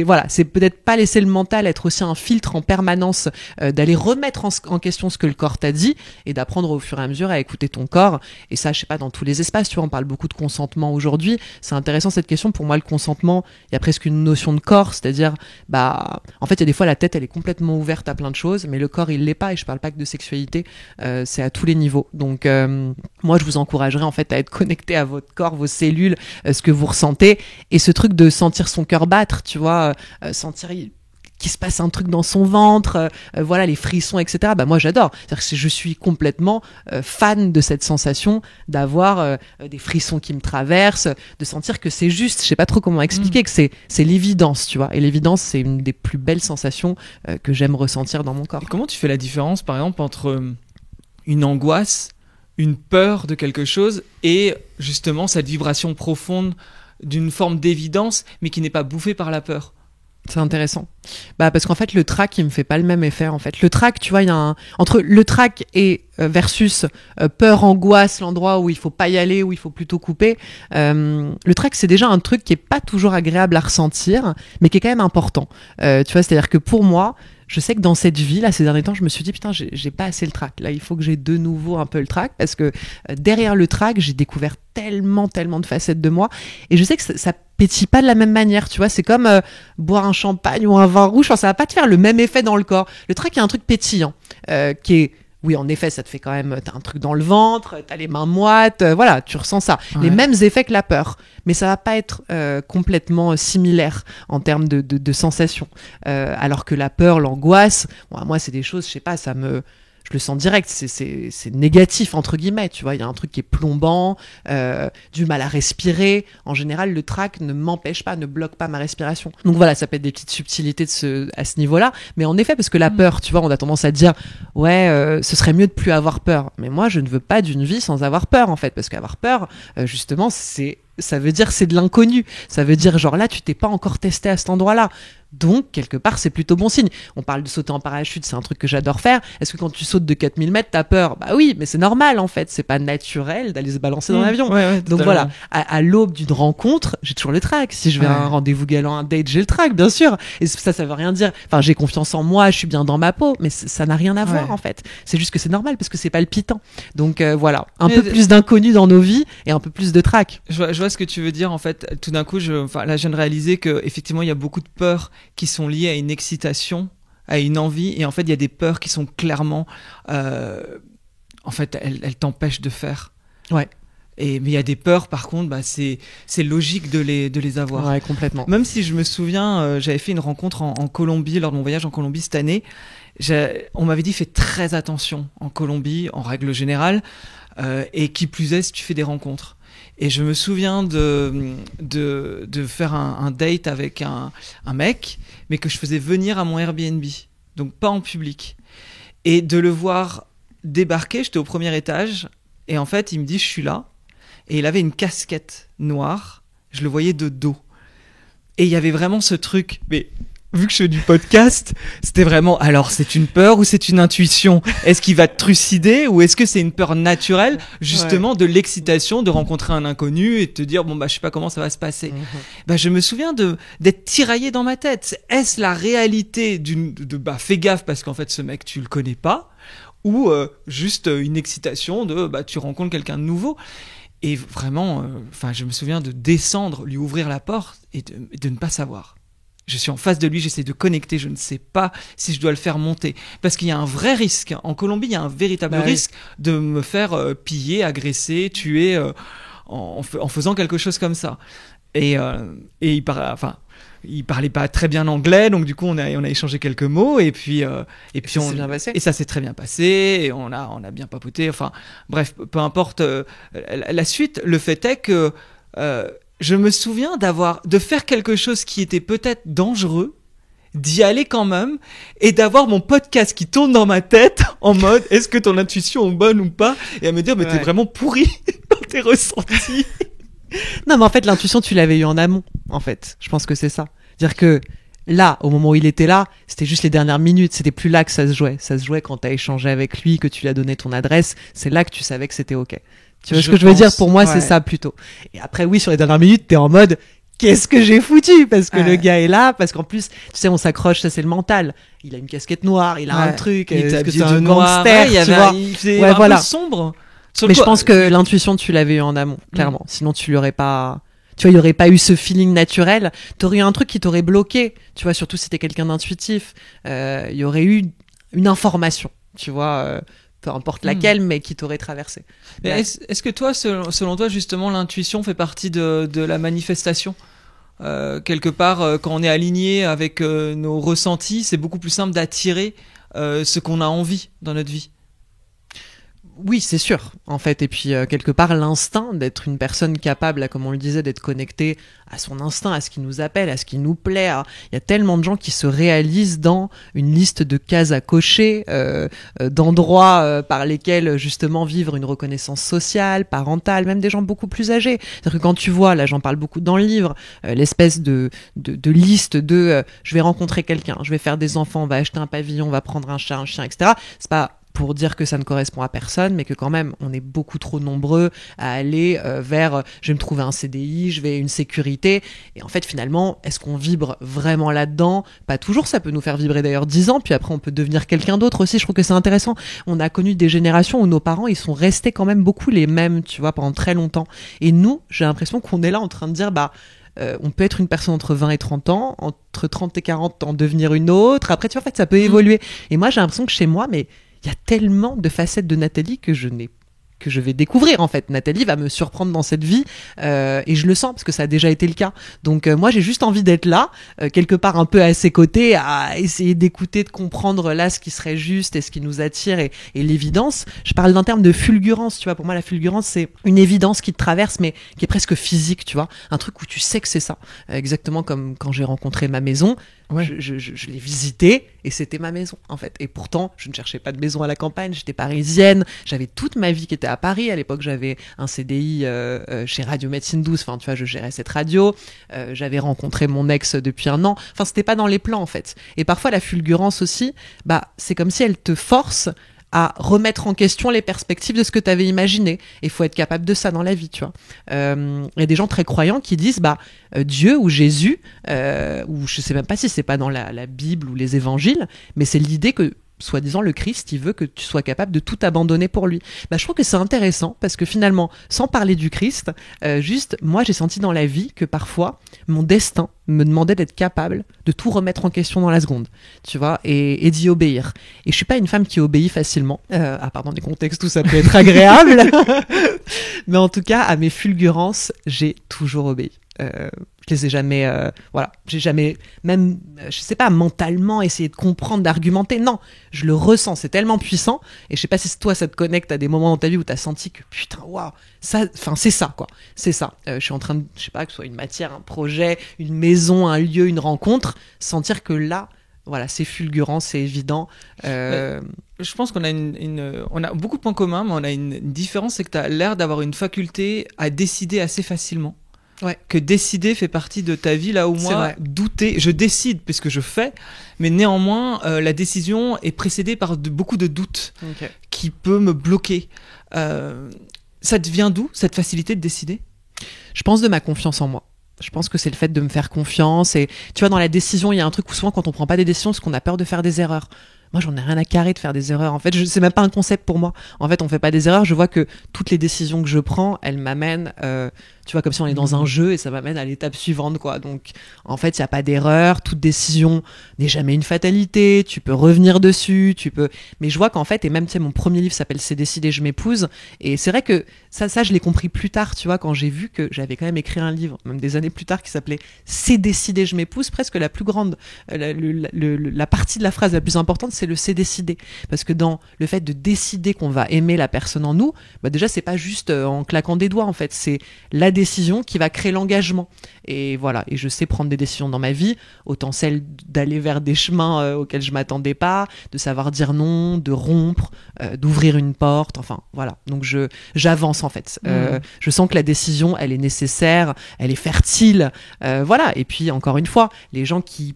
Speaker 2: voilà, c'est peut-être pas laisser le mental être aussi un filtre en permanence, d'aller remettre en question ce que le corps t'a dit et d'apprendre au fur et à mesure à écouter ton corps. Et ça, je sais pas, dans tous les espaces, tu vois, on parle beaucoup de consentement aujourd'hui. C'est intéressant cette question. Pour moi, le consentement, il y a presque une notion de corps, c'est-à-dire, en fait, il y a des fois la tête, elle est complètement ouverte à plein de choses, mais le corps, il l'est pas. Et je parle pas que de sexualité, c'est à tous les niveaux. Donc, moi, je vous encouragerais en fait à être connecté à votre corps, vos cellules, ce que vous ressentez, et ce truc de sentir son cœur battre, tu vois, sentir qu'il se passe un truc dans son ventre, voilà, les frissons, etc. Moi, j'adore. C'est-à-dire que je suis complètement fan de cette sensation d'avoir des frissons qui me traversent, de sentir que c'est juste. Je sais pas trop comment expliquer, que c'est l'évidence, tu vois. Et l'évidence, c'est une des plus belles sensations que j'aime ressentir dans mon corps.
Speaker 3: Et comment tu fais la différence, par exemple, entre une angoisse, une peur de quelque chose et justement cette vibration profonde d'une forme d'évidence, mais qui n'est pas bouffée par la peur?
Speaker 2: C'est intéressant. Parce qu'en fait, le trac, il me fait pas le même effet, en fait. Le trac, tu vois, il y a entre le trac et versus peur, angoisse, l'endroit où il faut pas y aller, où il faut plutôt couper. Le trac, c'est déjà un truc qui est pas toujours agréable à ressentir, mais qui est quand même important. Tu vois, c'est-à-dire que pour moi, je sais que dans cette vie, là, ces derniers temps, je me suis dit, putain, j'ai pas assez le trac. Là, il faut que j'ai de nouveau un peu le trac, parce que derrière le trac, j'ai découvert tellement de facettes de moi. Et je sais que ça pétille pas de la même manière, tu vois. C'est comme boire un champagne ou un vin rouge. Enfin, ça va pas te faire le même effet dans le corps. Le trac, il y a un truc pétillant, qui est... Oui, en effet, ça te fait quand même... T'as un truc dans le ventre, t'as les mains moites, voilà, tu ressens ça. Ouais. Les mêmes effets que la peur. Mais ça va pas être complètement similaire en termes de sensations. Alors que la peur, l'angoisse, moi, c'est des choses, je sais pas, je le sens direct, c'est négatif, entre guillemets, tu vois, il y a un truc qui est plombant, du mal à respirer. En général, le trac ne m'empêche pas, ne bloque pas ma respiration. Donc voilà, ça peut être des petites subtilités à ce niveau-là, mais en effet, parce que la peur, tu vois, on a tendance à dire, ouais, ce serait mieux de plus avoir peur. Mais moi, je ne veux pas d'une vie sans avoir peur, en fait, parce qu'avoir peur, justement, ça veut dire c'est de l'inconnu. Ça veut dire, genre là, tu t'es pas encore testé à cet endroit-là. Donc, quelque part, c'est plutôt bon signe. On parle de sauter en parachute, c'est un truc que j'adore faire. Est-ce que quand tu sautes de 4000 mètres, t'as peur? Bah oui, mais c'est normal, en fait. C'est pas naturel d'aller se balancer dans l'avion.
Speaker 3: Ouais,
Speaker 2: donc voilà, à l'aube d'une rencontre, j'ai toujours le trac. Si je vais à un rendez-vous galant, un date, j'ai le trac, bien sûr. Et ça veut rien dire. Enfin, j'ai confiance en moi, je suis bien dans ma peau, mais ça n'a rien à voir, en fait. C'est juste que c'est normal, parce que c'est palpitant. Donc voilà, un peu plus d'inconnu dans nos vies et un peu plus de trac.
Speaker 3: Je vois ce que tu veux dire, en fait. Tout d'un coup, là, je viens de réaliser qu'effectivement, il y a beaucoup de peurs qui sont liées à une excitation, à une envie, et en fait il y a des peurs qui sont clairement en fait elles t'empêchent de faire.
Speaker 2: Ouais.
Speaker 3: Mais il y a des peurs, par contre, c'est logique de les avoir.
Speaker 2: Ouais, complètement.
Speaker 3: Même si je me souviens, j'avais fait une rencontre en Colombie, lors de mon voyage en Colombie cette année, on m'avait dit fais très attention en Colombie en règle générale, et qui plus est si tu fais des rencontres. Et je me souviens de faire un date avec un mec, mais que je faisais venir à mon Airbnb, donc pas en public. Et de le voir débarquer, j'étais au premier étage, et en fait, il me dit « je suis là ». Et il avait une casquette noire, je le voyais de dos. Et il y avait vraiment ce truc... mais vu que je fais du podcast, c'était vraiment, alors c'est une peur ou c'est une intuition? Est-ce qu'il va te trucider ou est-ce que c'est une peur naturelle, justement, de l'excitation de rencontrer un inconnu et de te dire, bon, je sais pas comment ça va se passer. Je me souviens d'être tiraillé dans ma tête. Est-ce la réalité fais gaffe parce qu'en fait, ce mec, tu le connais pas, ou juste une excitation de, tu rencontres quelqu'un de nouveau? Et vraiment, je me souviens de descendre, lui ouvrir la porte et de ne pas savoir. Je suis en face de lui, j'essaie de connecter, je ne sais pas si je dois le faire monter. Parce qu'il y a un vrai risque. En Colombie, il y a un véritable risque de me faire piller, agresser, tuer en faisant quelque chose comme ça. Et il parlait pas très bien anglais, donc du coup on a échangé quelques mots et puis
Speaker 2: ça s'est bien passé.
Speaker 3: Et ça s'est très bien passé et on a bien papoté. Enfin bref, peu importe la suite. Le fait est que je me souviens de faire quelque chose qui était peut-être dangereux, d'y aller quand même, et d'avoir mon podcast qui tourne dans ma tête en mode est-ce que ton intuition est bonne ou pas, et à me dire mais t'es vraiment pourri dans tes ressentis.
Speaker 2: Non mais en fait l'intuition tu l'avais eu en amont, en fait. Je pense que c'est ça. C'est-à-dire que là, au moment où il était là, c'était juste les dernières minutes. C'était plus là que ça se jouait. Ça se jouait quand t'as échangé avec lui, que tu lui as donné ton adresse. C'est là que tu savais que c'était ok. Tu vois ce que je veux dire? Pour moi, c'est ça plutôt. Et après, oui, sur les dernières minutes, t'es en mode, qu'est-ce que j'ai foutu? Parce que le gars est là, parce qu'en plus, tu sais, on s'accroche, ça c'est le mental. Il a une casquette noire, il a un truc, est-ce que c'est un gangster, tu vois?
Speaker 3: Il faisait un peu sombre.
Speaker 2: Mais je pense que l'intuition, tu l'avais eu en amont, clairement. Sinon, tu l'aurais pas... Tu vois, il y aurait pas eu ce feeling naturel. T'aurais eu un truc qui t'aurait bloqué. Tu vois, surtout si t'es quelqu'un d'intuitif. Il y aurait eu une information, tu vois, peu importe laquelle, mais qui t'aurait traversé.
Speaker 3: Mais est-ce que toi, selon toi, justement, l'intuition fait partie de la manifestation? Quelque part, quand on est aligné avec nos ressentis, c'est beaucoup plus simple d'attirer ce qu'on a envie dans notre vie.
Speaker 2: Oui, c'est sûr, en fait. Et puis, quelque part, l'instinct d'être une personne capable, comme on le disait, d'être connectée à son instinct, à ce qui nous appelle, à ce qui nous plaît. Il y a tellement de gens qui se réalisent dans une liste de cases à cocher, d'endroits par lesquels, justement, vivre une reconnaissance sociale, parentale, même des gens beaucoup plus âgés. C'est-à-dire que quand tu vois, là, j'en parle beaucoup dans le livre, l'espèce de liste de je vais rencontrer quelqu'un, je vais faire des enfants, on va acheter un pavillon, on va prendre un chat, un chien, etc. C'est pas pour dire que ça ne correspond à personne, mais que quand même, on est beaucoup trop nombreux à aller vers je vais me trouver un CDI, je vais une sécurité. Et en fait, finalement, est-ce qu'on vibre vraiment là-dedans? Pas toujours, ça peut nous faire vibrer d'ailleurs 10 ans, puis après, on peut devenir quelqu'un d'autre aussi. Je trouve que c'est intéressant. On a connu des générations où nos parents, ils sont restés quand même beaucoup les mêmes, tu vois, pendant très longtemps. Et nous, j'ai l'impression qu'on est là en train de dire, on peut être une personne entre 20 et 30 ans, entre 30 et 40 en devenir une autre. Après, tu vois, en fait, ça peut évoluer. Et moi, j'ai l'impression que chez moi, mais il y a tellement de facettes de Nathalie que je vais découvrir, en fait. Nathalie va me surprendre dans cette vie, et je le sens parce que ça a déjà été le cas. Donc moi, j'ai juste envie d'être là, quelque part un peu à ses côtés, à essayer d'écouter, de comprendre là ce qui serait juste et ce qui nous attire et l'évidence. Je parle d'un terme de fulgurance, tu vois. Pour moi, la fulgurance, c'est une évidence qui te traverse, mais qui est presque physique, tu vois. Un truc où tu sais que c'est ça. Exactement comme quand j'ai rencontré ma maison. Ouais. Je l'ai visitée et c'était ma maison, en fait. Et pourtant, je ne cherchais pas de maison à la campagne, j'étais parisienne, j'avais toute ma vie qui était à Paris. À l'époque, j'avais un CDI chez Radio Médecine Douce, enfin, tu vois, je gérais cette radio. J'avais rencontré mon ex depuis 1 an. Enfin, c'était pas dans les plans, en fait. Et parfois, la fulgurance aussi, c'est comme si elle te force à remettre en question les perspectives de ce que tu avais imaginé. Il faut être capable de ça dans la vie, tu vois. Il y a des gens très croyants qui disent Dieu ou Jésus, ou je sais même pas si c'est pas dans la Bible ou les évangiles, mais c'est l'idée que soi-disant le Christ, il veut que tu sois capable de tout abandonner pour lui. Je trouve que c'est intéressant parce que finalement, sans parler du Christ, juste moi j'ai senti dans la vie que parfois mon destin me demandait d'être capable de tout remettre en question dans la seconde, tu vois, et d'y obéir. Et je suis pas une femme qui obéit facilement, à part dans des contextes où ça peut être agréable, mais en tout cas à mes fulgurances, j'ai toujours obéi. Je les ai jamais, j'ai jamais, même, je sais pas, mentalement essayé de comprendre, d'argumenter. Non, je le ressens, c'est tellement puissant. Et je sais pas si toi, ça te connecte à des moments dans ta vie où t'as senti que putain, waouh, ça, enfin, c'est ça, quoi. C'est ça. Je suis en train de, je sais pas, que ce soit une matière, un projet, une maison, un lieu, une rencontre, sentir que là, voilà, c'est fulgurant, c'est évident.
Speaker 3: Je pense qu'on a on a beaucoup de points communs, mais on a une différence, c'est que t'as l'air d'avoir une faculté à décider assez facilement. Ouais. Que décider fait partie de ta vie, là où moi, douter, je décide puisque je fais, mais néanmoins, la décision est précédée par beaucoup de doutes qui peut me bloquer. Ça te vient d'où, cette facilité de décider ?
Speaker 2: Je pense de ma confiance en moi. Je pense que c'est le fait de me faire confiance. Et tu vois, dans la décision, il y a un truc où souvent, quand on prend pas des décisions, c'est qu'on a peur de faire des erreurs. Moi, j'en ai rien à carrer de faire des erreurs. En fait, c'est même pas un concept pour moi. En fait, on fait pas des erreurs. Je vois que toutes les décisions que je prends, elles m'amènent, tu vois, comme si on est dans un jeu et ça m'amène à l'étape suivante, quoi. Donc, en fait, il y a pas d'erreur. Toute décision n'est jamais une fatalité. Tu peux revenir dessus. Mais je vois qu'en fait, et même, tu sais, mon premier livre s'appelle C'est décidé, je m'épouse. Et c'est vrai que ça, je l'ai compris plus tard, tu vois, quand j'ai vu que j'avais quand même écrit un livre, même des années plus tard, qui s'appelait C'est décidé, je m'épouse. Presque la plus grande, la partie de la phrase la plus importante, c'est le c'est décidé. Parce que dans le fait de décider qu'on va aimer la personne en nous, déjà, c'est pas juste en claquant des doigts, en fait. C'est la décision qui va créer l'engagement. Et voilà. Et je sais prendre des décisions dans ma vie, autant celle d'aller vers des chemins auxquels je m'attendais pas, de savoir dire non, de rompre, d'ouvrir une porte, enfin, voilà. Donc, j'avance, en fait. Je sens que la décision, elle est nécessaire, elle est fertile, voilà. Et puis, encore une fois, les gens qui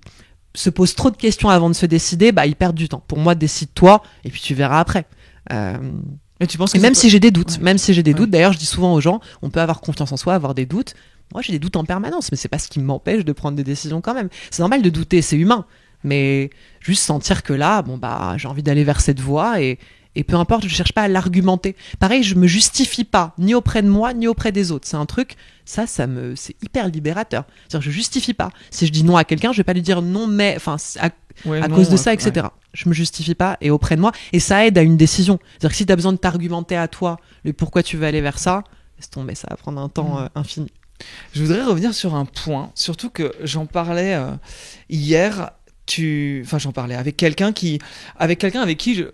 Speaker 2: se posent trop de questions avant de se décider, ils perdent du temps. Pour moi, décide-toi et puis tu verras après.
Speaker 3: Mais tu penses que
Speaker 2: et même si j'ai des doutes,
Speaker 3: Ouais.
Speaker 2: d'ailleurs, je dis souvent aux gens, on peut avoir confiance en soi, avoir des doutes. Moi, j'ai des doutes en permanence, mais c'est pas ce qui m'empêche de prendre des décisions quand même. C'est normal de douter, c'est humain. Mais juste sentir que là, j'ai envie d'aller vers cette voie et peu importe, je cherche pas à l'argumenter. Pareil, je me justifie pas, ni auprès de moi, ni auprès des autres. C'est un truc, c'est hyper libérateur. C'est-à-dire, je justifie pas. Si je dis non à quelqu'un, je vais pas lui dire non, mais, à cause de ça, etc.
Speaker 3: Ouais.
Speaker 2: Je me justifie pas et auprès de moi. Et ça aide à une décision. C'est-à-dire que si tu as besoin de t'argumenter à toi, le pourquoi tu veux aller vers ça, laisse tomber, ça va prendre un temps infini.
Speaker 3: Je voudrais revenir sur un point, surtout que j'en parlais hier. J'en parlais avec quelqu'un avec qui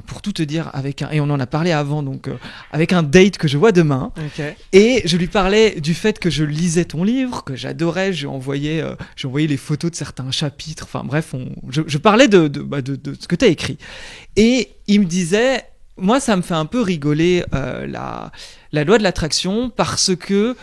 Speaker 3: pour tout te dire, et on en a parlé avant, donc avec un date que je vois demain.
Speaker 2: Okay.
Speaker 3: Et je lui parlais du fait que je lisais ton livre, que j'adorais. J'ai envoyé les photos de certains chapitres. Enfin bref, je parlais de ce que tu as écrit. Et il me disait, moi, ça me fait un peu rigoler la loi de l'attraction parce que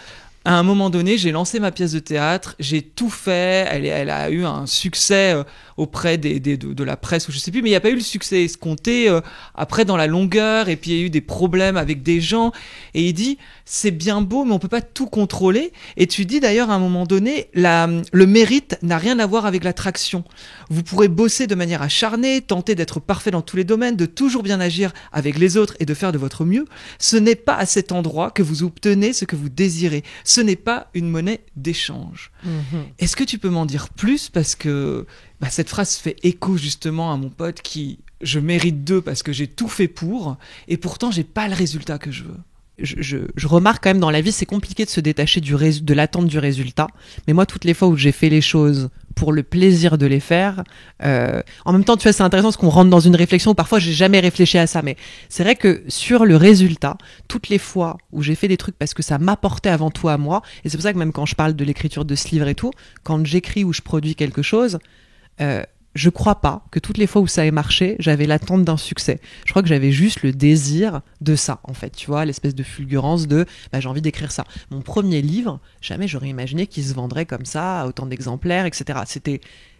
Speaker 3: à un moment donné, j'ai lancé ma pièce de théâtre, j'ai tout fait, elle a eu un succès auprès de la presse ou je sais plus, mais il n'y a pas eu le succès escompté après dans la longueur, et puis il y a eu des problèmes avec des gens, et il dit, c'est bien beau, mais on peut pas tout contrôler, et tu dis d'ailleurs à un moment donné, le mérite n'a rien à voir avec l'attraction. Vous pourrez bosser de manière acharnée, tenter d'être parfait dans tous les domaines, de toujours bien agir avec les autres et de faire de votre mieux. Ce n'est pas à cet endroit que vous obtenez ce que vous désirez. Ce n'est pas une monnaie d'échange. Est-ce que tu peux m'en dire plus, parce que cette phrase fait écho justement à mon pote qui, je mérite d'eux parce que j'ai tout fait pour, et pourtant j'ai pas le résultat que je veux.
Speaker 2: Je remarque quand même dans la vie, c'est compliqué de se détacher de l'attente du résultat. Mais moi, toutes les fois où j'ai fait les choses pour le plaisir de les faire, en même temps, tu vois, c'est intéressant parce qu'on rentre dans une réflexion où parfois j'ai jamais réfléchi à ça. Mais c'est vrai que sur le résultat, toutes les fois où j'ai fait des trucs parce que ça m'apportait avant tout à moi, et c'est pour ça que même quand je parle de l'écriture de ce livre et tout, quand j'écris ou je produis quelque chose, je crois pas que toutes les fois où ça ait marché, j'avais l'attente d'un succès. Je crois que j'avais juste le désir de ça, en fait. Tu vois, l'espèce de fulgurance de j'ai envie d'écrire ça. Mon premier livre, jamais j'aurais imaginé qu'il se vendrait comme ça, à autant d'exemplaires, etc.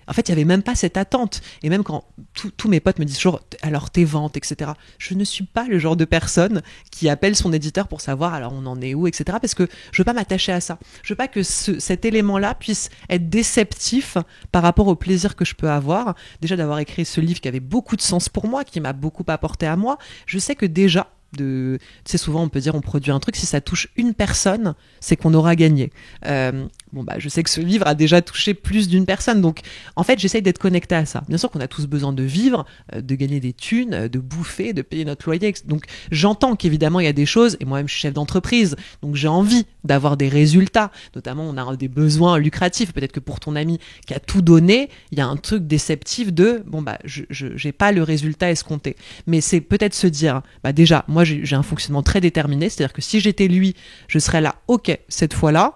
Speaker 2: En fait, il n'y avait même pas cette attente. Et même quand tous mes potes me disent toujours « alors tes ventes, etc. » Je ne suis pas le genre de personne qui appelle son éditeur pour savoir « alors on en est où, etc. » Parce que je veux pas m'attacher à ça. Je veux pas que cet élément-là puisse être déceptif par rapport au plaisir que je peux avoir. Déjà d'avoir écrit ce livre qui avait beaucoup de sens pour moi, qui m'a beaucoup apporté à moi. Je sais que déjà, tu sais, souvent on peut dire on produit un truc, si ça touche une personne, c'est qu'on aura gagné. Je sais que ce livre a déjà touché plus d'une personne, donc en fait j'essaye d'être connecté à ça. Bien sûr qu'on a tous besoin de vivre, de gagner des thunes, de bouffer, de payer notre loyer, donc j'entends qu'évidemment il y a des choses, et moi-même je suis chef d'entreprise, donc j'ai envie d'avoir des résultats, notamment on a des besoins lucratifs. Peut-être que pour ton ami qui a tout donné, il y a un truc déceptif de j'ai pas le résultat escompté, mais c'est peut-être se dire déjà moi j'ai un fonctionnement très déterminé, c'est-à-dire que si j'étais lui, je serais là, ok, cette fois-là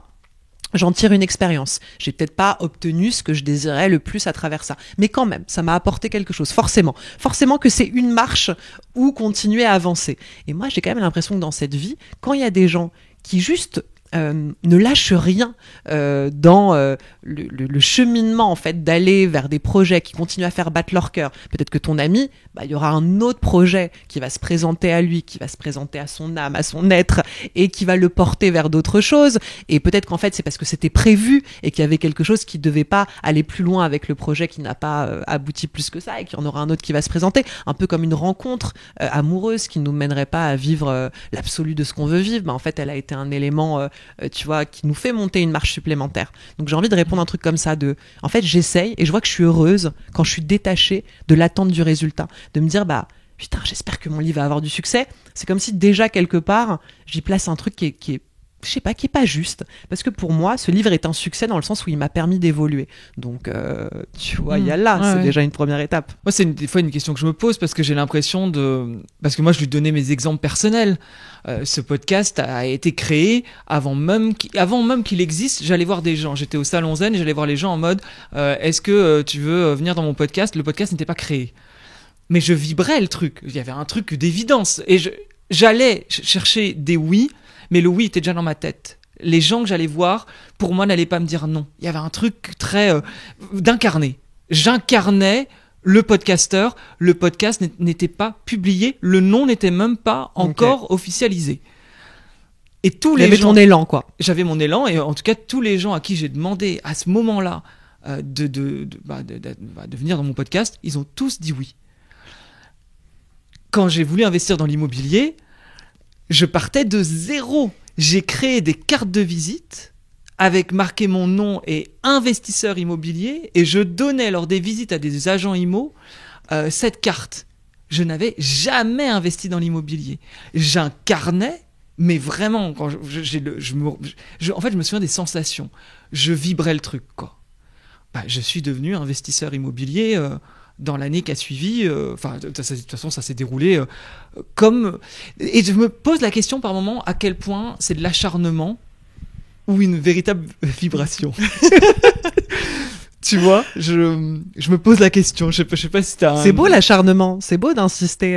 Speaker 2: j'en tire une expérience. J'ai peut-être pas obtenu ce que je désirais le plus à travers ça. Mais quand même, ça m'a apporté quelque chose. Forcément. Forcément que c'est une marche où continuer à avancer. Et moi, j'ai quand même l'impression que dans cette vie, quand il y a des gens qui juste ne lâchent rien dans le cheminement en fait d'aller vers des projets qui continuent à faire battre leur cœur. Peut-être que ton ami, il y aura un autre projet qui va se présenter à lui, qui va se présenter à son âme, à son être, et qui va le porter vers d'autres choses. Et peut-être qu'en fait c'est parce que c'était prévu et qu'il y avait quelque chose qui devait pas aller plus loin avec le projet qui n'a pas abouti plus que ça, et qu'il y en aura un autre qui va se présenter, un peu comme une rencontre amoureuse qui nous mènerait pas à vivre l'absolu de ce qu'on veut vivre. En fait elle a été un élément tu vois, qui nous fait monter une marche supplémentaire. Donc j'ai envie de répondre à un truc comme ça en fait j'essaye et je vois que je suis heureuse quand je suis détachée de l'attente du résultat, de me dire putain j'espère que mon livre va avoir du succès. C'est comme si déjà quelque part j'y place un truc qui est je sais pas, qui est pas juste, parce que pour moi ce livre est un succès dans le sens où il m'a permis d'évoluer, donc tu vois, il y a là, c'est déjà une première étape.
Speaker 3: Moi c'est des fois une question que je me pose, parce que j'ai l'impression parce que moi je lui donnais mes exemples personnels. Ce podcast a été créé avant même qu'il existe. J'allais voir des gens, j'étais au Salon Zen et j'allais voir les gens en mode est-ce que tu veux venir dans mon podcast. Le podcast n'était pas créé, mais je vibrais le truc, il y avait un truc d'évidence, et j'allais chercher des oui, mais le oui était déjà dans ma tête. Les gens que j'allais voir, pour moi, n'allaient pas me dire non. Il y avait un truc très d'incarné. J'incarnais le podcasteur. Le podcast n'était pas publié. Le nom n'était même pas encore officialisé. Et tous les gens,
Speaker 2: ton élan, quoi.
Speaker 3: J'avais mon élan, et en tout cas, tous les gens à qui j'ai demandé à ce moment-là de venir dans mon podcast, ils ont tous dit oui. Quand j'ai voulu investir dans l'immobilier, je partais de zéro. J'ai créé des cartes de visite avec marqué mon nom et investisseur immobilier, et je donnais lors des visites à des agents immo cette carte. Je n'avais jamais investi dans l'immobilier. J'incarnais, mais vraiment, quand en fait, je me souviens des sensations. Je vibrais le truc, quoi. Je suis devenu investisseur immobilier dans l'année qui a suivi. De toute façon, ça s'est déroulé comme. Et je me pose la question par moment à quel point c'est de l'acharnement ou une véritable vibration. Tu vois, je me pose la question. Je sais pas si t'as.
Speaker 2: C'est beau l'acharnement. C'est beau d'insister.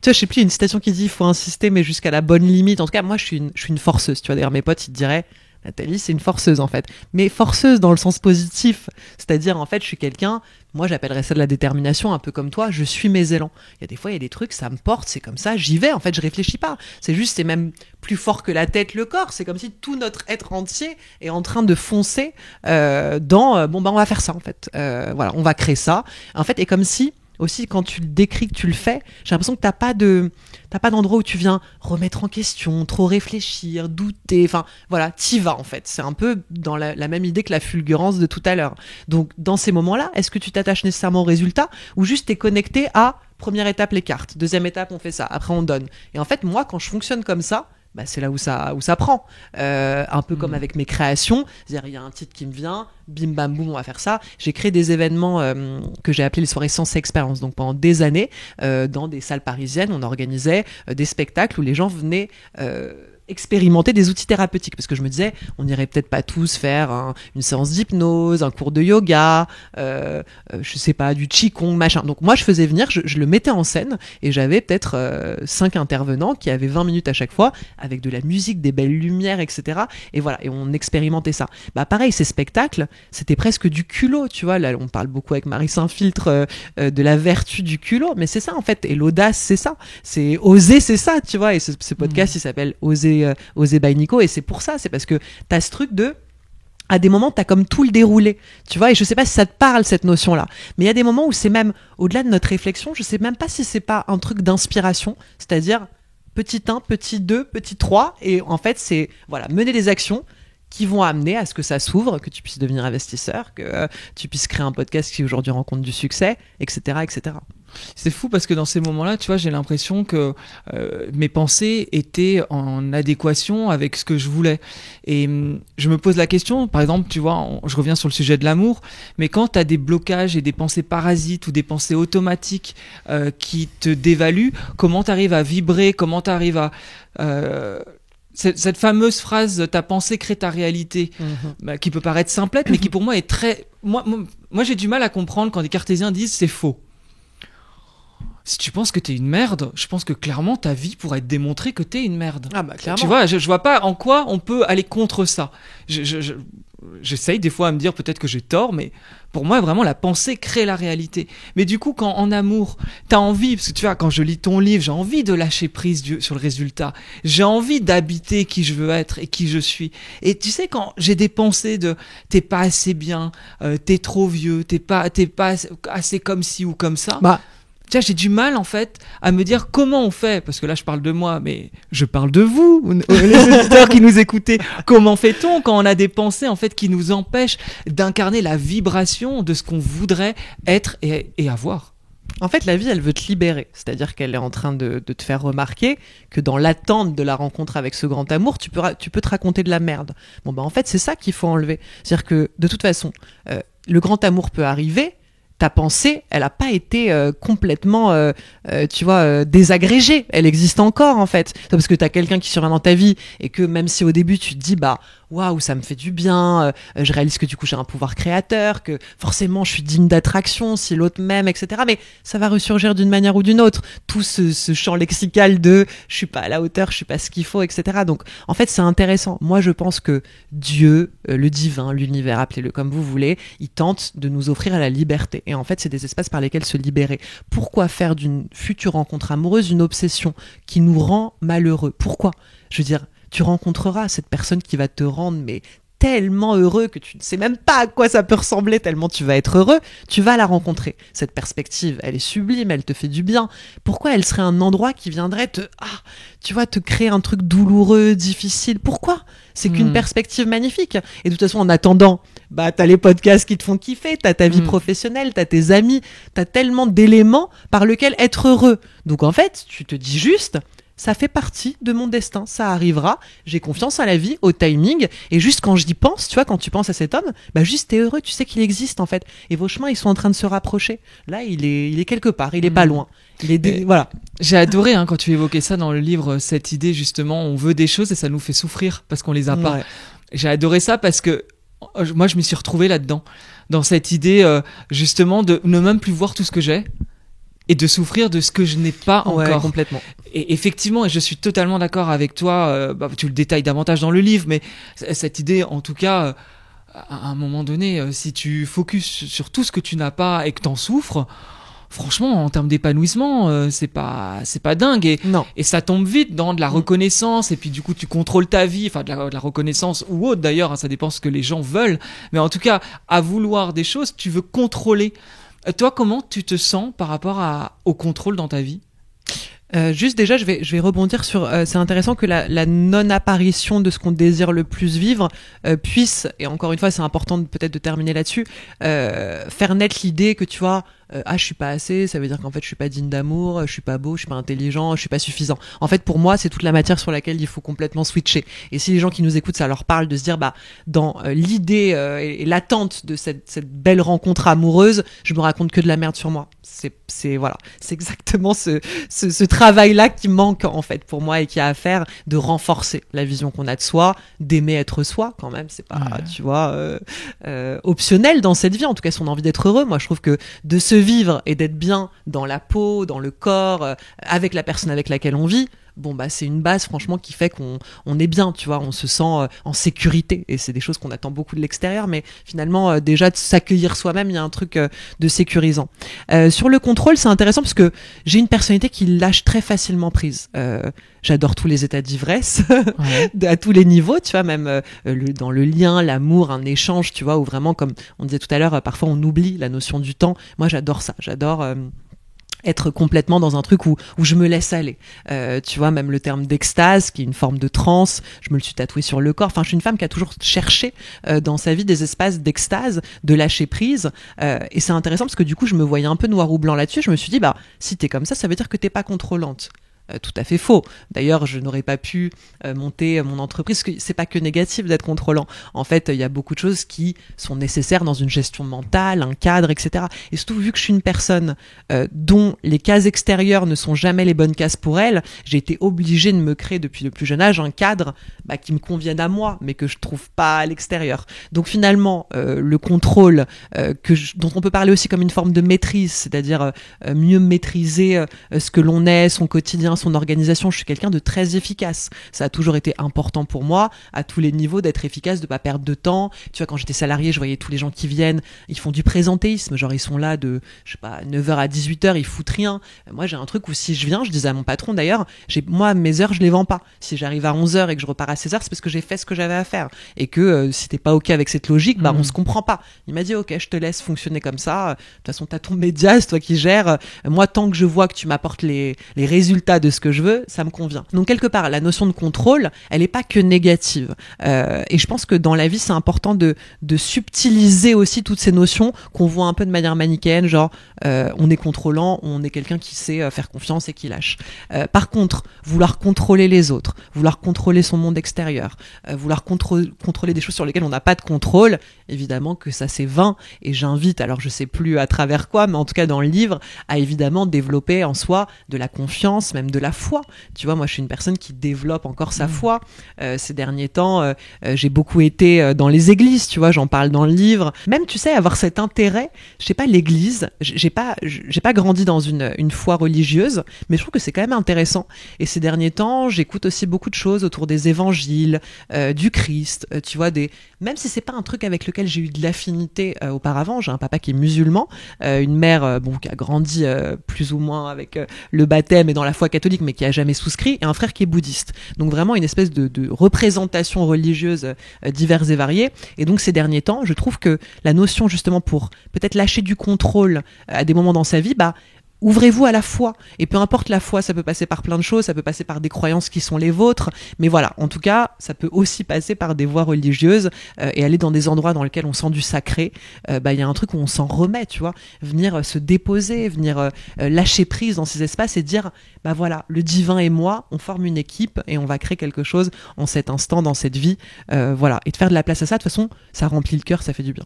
Speaker 2: Tu vois, je sais plus, une citation qui dit il faut insister, mais jusqu'à la bonne limite. En tout cas, moi, je suis une forceuse. Tu vois, d'ailleurs, mes potes, ils te diraient Nathalie, c'est une forceuse, en fait. Mais forceuse dans le sens positif. C'est-à-dire, en fait, je suis quelqu'un, moi, j'appellerais ça de la détermination, un peu comme toi, je suis mes élans. Il y a des fois, il y a des trucs, ça me porte, c'est comme ça, j'y vais, en fait, je réfléchis pas. C'est même plus fort que la tête, le corps. C'est comme si tout notre être entier est en train de foncer on va faire ça, en fait. Voilà, on va créer ça. En fait, et comme si, aussi, quand tu le décris, que tu le fais, j'ai l'impression que t'as pas d'endroit où tu viens remettre en question, trop réfléchir, douter, enfin voilà, t'y vas en fait. C'est un peu dans la même idée que la fulgurance de tout à l'heure. Donc dans ces moments-là, est-ce que tu t'attaches nécessairement au résultat ou juste t'es connecté à première étape les cartes, deuxième étape on fait ça, après on donne. Et en fait moi quand je fonctionne comme ça, c'est là où ça prend. Un peu comme avec mes créations. C'est-à-dire, il y a un titre qui me vient, bim bam boum, on va faire ça. J'ai créé des événements que j'ai appelés les soirées Sens Expérience. Donc pendant des années, dans des salles parisiennes, on organisait des spectacles où les gens venaient expérimenter des outils thérapeutiques, parce que je me disais on n'irait peut-être pas tous faire une séance d'hypnose, un cours de yoga, je sais pas, du qigong, machin. Donc moi je faisais venir, je le mettais en scène et j'avais peut-être 5 intervenants qui avaient 20 minutes à chaque fois avec de la musique, des belles lumières, etc. Et voilà, et on expérimentait ça. Pareil, ces spectacles c'était presque du culot, tu vois. Là on parle beaucoup avec Marie Saint-Filtre de la vertu du culot, mais c'est ça en fait, et l'audace c'est ça, c'est oser, c'est ça, tu vois. Et ce podcast il s'appelle Oser by Nico, et c'est pour ça, c'est parce que t'as ce truc de à des moments t'as comme tout le déroulé, tu vois, et je sais pas si ça te parle cette notion là, mais il y a des moments où c'est même au-delà de notre réflexion, je sais même pas si c'est pas un truc d'inspiration, c'est-à-dire petit 1, petit 2, petit 3, et en fait c'est voilà, mener des actions qui vont amener à ce que ça s'ouvre, que tu puisses devenir investisseur, que tu puisses créer un podcast qui aujourd'hui rencontre du succès, etc., etc.
Speaker 3: C'est fou parce que dans ces moments-là, tu vois, j'ai l'impression que mes pensées étaient en adéquation avec ce que je voulais. Et je me pose la question, par exemple, tu vois, je reviens sur le sujet de l'amour, mais quand tu as des blocages et des pensées parasites ou des pensées automatiques qui te dévaluent, comment tu arrives à vibrer, comment tu arrives à... Cette fameuse phrase « ta pensée crée ta réalité », qui peut paraître simplette, mais qui pour moi est très... Moi j'ai du mal à comprendre quand des cartésiens disent « c'est faux ». Si tu penses que t'es une merde, je pense que clairement ta vie pourrait te démontrer que t'es une merde.
Speaker 2: Clairement.
Speaker 3: Tu vois, je vois pas en quoi on peut aller contre ça. J'essaye des fois à me dire peut-être que j'ai tort, mais pour moi vraiment la pensée crée la réalité. Mais du coup quand en amour t'as envie, parce que tu vois quand je lis ton livre j'ai envie de lâcher prise sur le résultat, j'ai envie d'habiter qui je veux être et qui je suis. Et tu sais quand j'ai des pensées de t'es pas assez bien, t'es trop vieux, t'es pas assez comme ci ou comme ça. Tu vois, j'ai du mal en fait à me dire comment on fait, parce que là je parle de moi, mais je parle de vous, les auditeurs qui nous écoutez. Comment fait-on quand on a des pensées en fait qui nous empêchent d'incarner la vibration de ce qu'on voudrait être et avoir?
Speaker 2: En fait, la vie, elle veut te libérer. C'est-à-dire qu'elle est en train de te faire remarquer que dans l'attente de la rencontre avec ce grand amour, tu peux te raconter de la merde. En fait, c'est ça qu'il faut enlever. C'est-à-dire que de toute façon, le grand amour peut arriver. Ta pensée, elle n'a pas été complètement, désagrégée. Elle existe encore, en fait. C'est parce que tu as quelqu'un qui survient dans ta vie et que même si au début, tu te dis, waouh, ça me fait du bien, je réalise que du coup j'ai un pouvoir créateur, que forcément je suis digne d'attraction si l'autre m'aime, etc. Mais ça va ressurgir d'une manière ou d'une autre. Tout ce champ lexical de je suis pas à la hauteur, je suis pas ce qu'il faut, etc. Donc en fait c'est intéressant. Moi je pense que Dieu, le divin, l'univers, appelez-le comme vous voulez, il tente de nous offrir la liberté. Et en fait c'est des espaces par lesquels se libérer. Pourquoi faire d'une future rencontre amoureuse une obsession qui nous rend malheureux? Pourquoi? Je veux dire, tu rencontreras cette personne qui va te rendre mais tellement heureux que tu ne sais même pas à quoi ça peut ressembler tellement tu vas être heureux, tu vas la rencontrer. Cette perspective, elle est sublime, elle te fait du bien. Pourquoi elle serait un endroit qui viendrait te créer un truc douloureux, difficile? Pourquoi? C'est qu'une perspective magnifique. Et de toute façon, en attendant, t'as les podcasts qui te font kiffer, t'as ta vie professionnelle, t'as tes amis, t'as tellement d'éléments par lesquels être heureux. Donc en fait, tu te dis juste, ça fait partie de mon destin, ça arrivera, j'ai confiance à la vie, au timing, et juste quand j'y pense, tu vois, quand tu penses à cet homme, juste t'es heureux, tu sais qu'il existe en fait, et vos chemins ils sont en train de se rapprocher. Là il est quelque part, il est pas loin. Voilà.
Speaker 3: J'ai adoré quand tu évoquais ça dans le livre, cette idée justement, on veut des choses et ça nous fait souffrir parce qu'on les a pas. J'ai adoré ça parce que moi je m'y suis retrouvé là-dedans, dans cette idée justement de ne même plus voir tout ce que j'ai et de souffrir de ce que je n'ai pas encore.
Speaker 2: Ouais, complètement.
Speaker 3: Et effectivement, et je suis totalement d'accord avec toi, tu le détailles davantage dans le livre, mais cette idée, en tout cas, à un moment donné, si tu focuses sur tout ce que tu n'as pas et que t'en souffres, franchement, en termes d'épanouissement, c'est pas dingue. Et ça tombe vite dans de la reconnaissance, et puis du coup, tu contrôles ta vie, enfin, de la reconnaissance ou autre d'ailleurs, ça dépend ce que les gens veulent. Mais en tout cas, à vouloir des choses, tu veux contrôler. Toi, comment tu te sens par rapport au contrôle dans ta vie?
Speaker 2: Juste déjà, je vais rebondir sur. C'est intéressant que la non-apparition de ce qu'on désire le plus vivre puisse, et encore une fois, c'est important peut-être de terminer là-dessus, faire naître l'idée que tu vois. Je suis pas assez, ça veut dire qu'en fait je suis pas digne d'amour, je suis pas beau, je suis pas intelligent, je suis pas suffisant. En fait pour moi c'est toute la matière sur laquelle il faut complètement switcher. Et si les gens qui nous écoutent ça leur parle de se dire dans l'idée et l'attente de cette belle rencontre amoureuse, je me raconte que de la merde sur moi. C'est voilà, c'est exactement ce travail là qui manque en fait pour moi et qui a à faire de renforcer la vision qu'on a de soi, d'aimer être soi quand même, c'est pas tu vois optionnel dans cette vie, en tout cas si on a envie d'être heureux. Moi je trouve que de se vivre et d'être bien dans la peau, dans le corps, avec la personne avec laquelle on vit, c'est une base franchement qui fait qu'on est bien, tu vois, on se sent en sécurité, et c'est des choses qu'on attend beaucoup de l'extérieur, mais finalement déjà de s'accueillir soi-même, il y a un truc de sécurisant. Sur le contrôle, c'est intéressant parce que j'ai une personnalité qui lâche très facilement prise. J'adore tous les états d'ivresse à tous les niveaux, tu vois, même dans le lien, l'amour, un échange, tu vois, où vraiment, comme on disait tout à l'heure, parfois on oublie la notion du temps. Moi j'adore ça, j'adore être complètement dans un truc où je me laisse aller. Tu vois, même le terme d'extase, qui est une forme de transe, je me le suis tatoué sur le corps. Enfin, je suis une femme qui a toujours cherché dans sa vie des espaces d'extase, de lâcher prise. Et c'est intéressant parce que du coup, je me voyais un peu noir ou blanc là-dessus. Je me suis dit, si t'es comme ça veut dire que t'es pas contrôlante. Tout à fait faux. D'ailleurs, je n'aurais pas pu monter mon entreprise, parce que c'est pas que négatif d'être contrôlant. En fait, il y a beaucoup de choses qui sont nécessaires dans une gestion mentale, un cadre, etc. Et surtout, vu que je suis une personne dont les cases extérieures ne sont jamais les bonnes cases pour elle, j'ai été obligée de me créer depuis le plus jeune âge un cadre qui me convienne à moi, mais que je trouve pas à l'extérieur. Donc finalement, le contrôle dont on peut parler aussi comme une forme de maîtrise, c'est-à-dire mieux maîtriser ce que l'on est, son quotidien, son organisation. Je suis quelqu'un de très efficace. Ça a toujours été important pour moi, à tous les niveaux, d'être efficace, de pas perdre de temps. Tu vois, quand j'étais salarié, je voyais tous les gens qui viennent, ils font du présentéisme, genre ils sont là de, 9h à 18h, ils foutent rien. Moi, j'ai un truc où si je viens, je disais à mon patron d'ailleurs, moi, mes heures, je les vends pas. Si j'arrive à 11h et que je repars à 16h, c'est parce que j'ai fait ce que j'avais à faire. Et que si t'es pas OK avec cette logique, on se comprend pas. Il m'a dit, OK, je te laisse fonctionner comme ça. De toute façon, t'as ton média, c'est toi qui gères. Moi, tant que je vois que tu m'apportes les résultats de ce que je veux, ça me convient. Donc quelque part, la notion de contrôle, elle est pas que négative. Et je pense que dans la vie, c'est important de subtiliser aussi toutes ces notions qu'on voit un peu de manière manichéenne, genre on est contrôlant, on est quelqu'un qui sait faire confiance et qui lâche. Par contre, vouloir contrôler les autres, vouloir contrôler son monde extérieur, vouloir contrôler des choses sur lesquelles on n'a pas de contrôle, évidemment que ça c'est vain. Et j'invite, alors je sais plus à travers quoi, mais en tout cas dans le livre, à évidemment développer en soi de la confiance, même de la foi. Tu vois, moi, je suis une personne qui développe encore sa foi. Ces derniers temps, j'ai beaucoup été dans les églises, tu vois, j'en parle dans le livre. Même, tu sais, avoir cet intérêt, je sais pas, l'église, j'ai pas grandi dans une foi religieuse, mais je trouve que c'est quand même intéressant. Et ces derniers temps, j'écoute aussi beaucoup de choses autour des évangiles, du Christ, tu vois, même si c'est pas un truc avec lequel j'ai eu de l'affinité auparavant. J'ai un papa qui est musulman, une mère qui a grandi plus ou moins avec le baptême et dans la foi catholique, mais qui a jamais souscrit, et un frère qui est bouddhiste. Donc vraiment une espèce de représentation religieuse diverses et variées. Et donc ces derniers temps, je trouve que la notion justement pour peut-être lâcher du contrôle à des moments dans sa vie, ouvrez-vous à la foi. Et peu importe la foi, ça peut passer par plein de choses, ça peut passer par des croyances qui sont les vôtres. Mais voilà, en tout cas, ça peut aussi passer par des voies religieuses et aller dans des endroits dans lesquels on sent du sacré. Y a un truc où on s'en remet, tu vois. Venir se déposer, venir lâcher prise dans ces espaces et dire, voilà, le divin et moi, on forme une équipe et on va créer quelque chose en cet instant, dans cette vie. Voilà. Et de faire de la place à ça, de toute façon, ça remplit le cœur, ça fait du bien.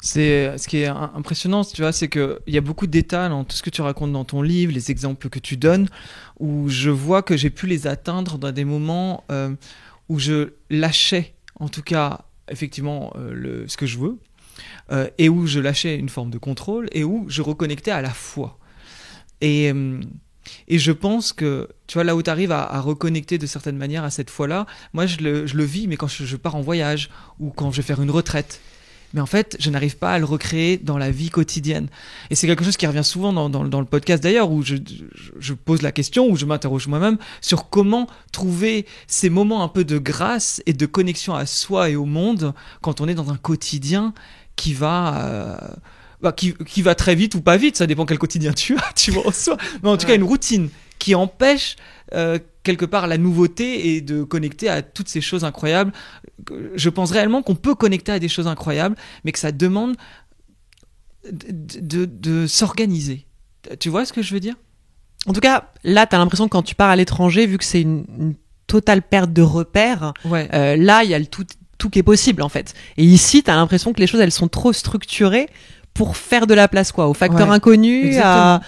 Speaker 3: C'est ce qui est impressionnant, tu vois, c'est que il y a beaucoup de détails dans tout ce que tu racontes dans ton livre, les exemples que tu donnes, où je vois que j'ai pu les atteindre dans des moments où je lâchais, en tout cas, effectivement, ce que je veux, et où je lâchais une forme de contrôle, et où je reconnectais à la foi. Et je pense que, tu vois, là où tu arrives à reconnecter de certaine manière à cette foi-là, moi je le vis, mais quand je pars en voyage, ou quand je vais faire une retraite. Mais en fait, je n'arrive pas à le recréer dans la vie quotidienne. Et c'est quelque chose qui revient souvent dans le podcast d'ailleurs, où je pose la question, où je m'interroge moi-même sur comment trouver ces moments un peu de grâce et de connexion à soi et au monde quand on est dans un quotidien qui va très vite ou pas vite, ça dépend quel quotidien tu as, tu vois, en soi. Mais en tout cas, une routine qui empêche quelque part la nouveauté et de connecter à toutes ces choses incroyables. Je pense réellement qu'on peut connecter à des choses incroyables, mais que ça demande de s'organiser. Tu vois ce que je veux dire ?
Speaker 2: En tout cas, là, t'as l'impression que quand tu pars à l'étranger, vu que c'est une totale perte de repères, là, il y a tout qui est possible, en fait. Et ici, t'as l'impression que les choses, elles sont trop structurées pour faire de la place, quoi, au facteur inconnu,
Speaker 3: exactement.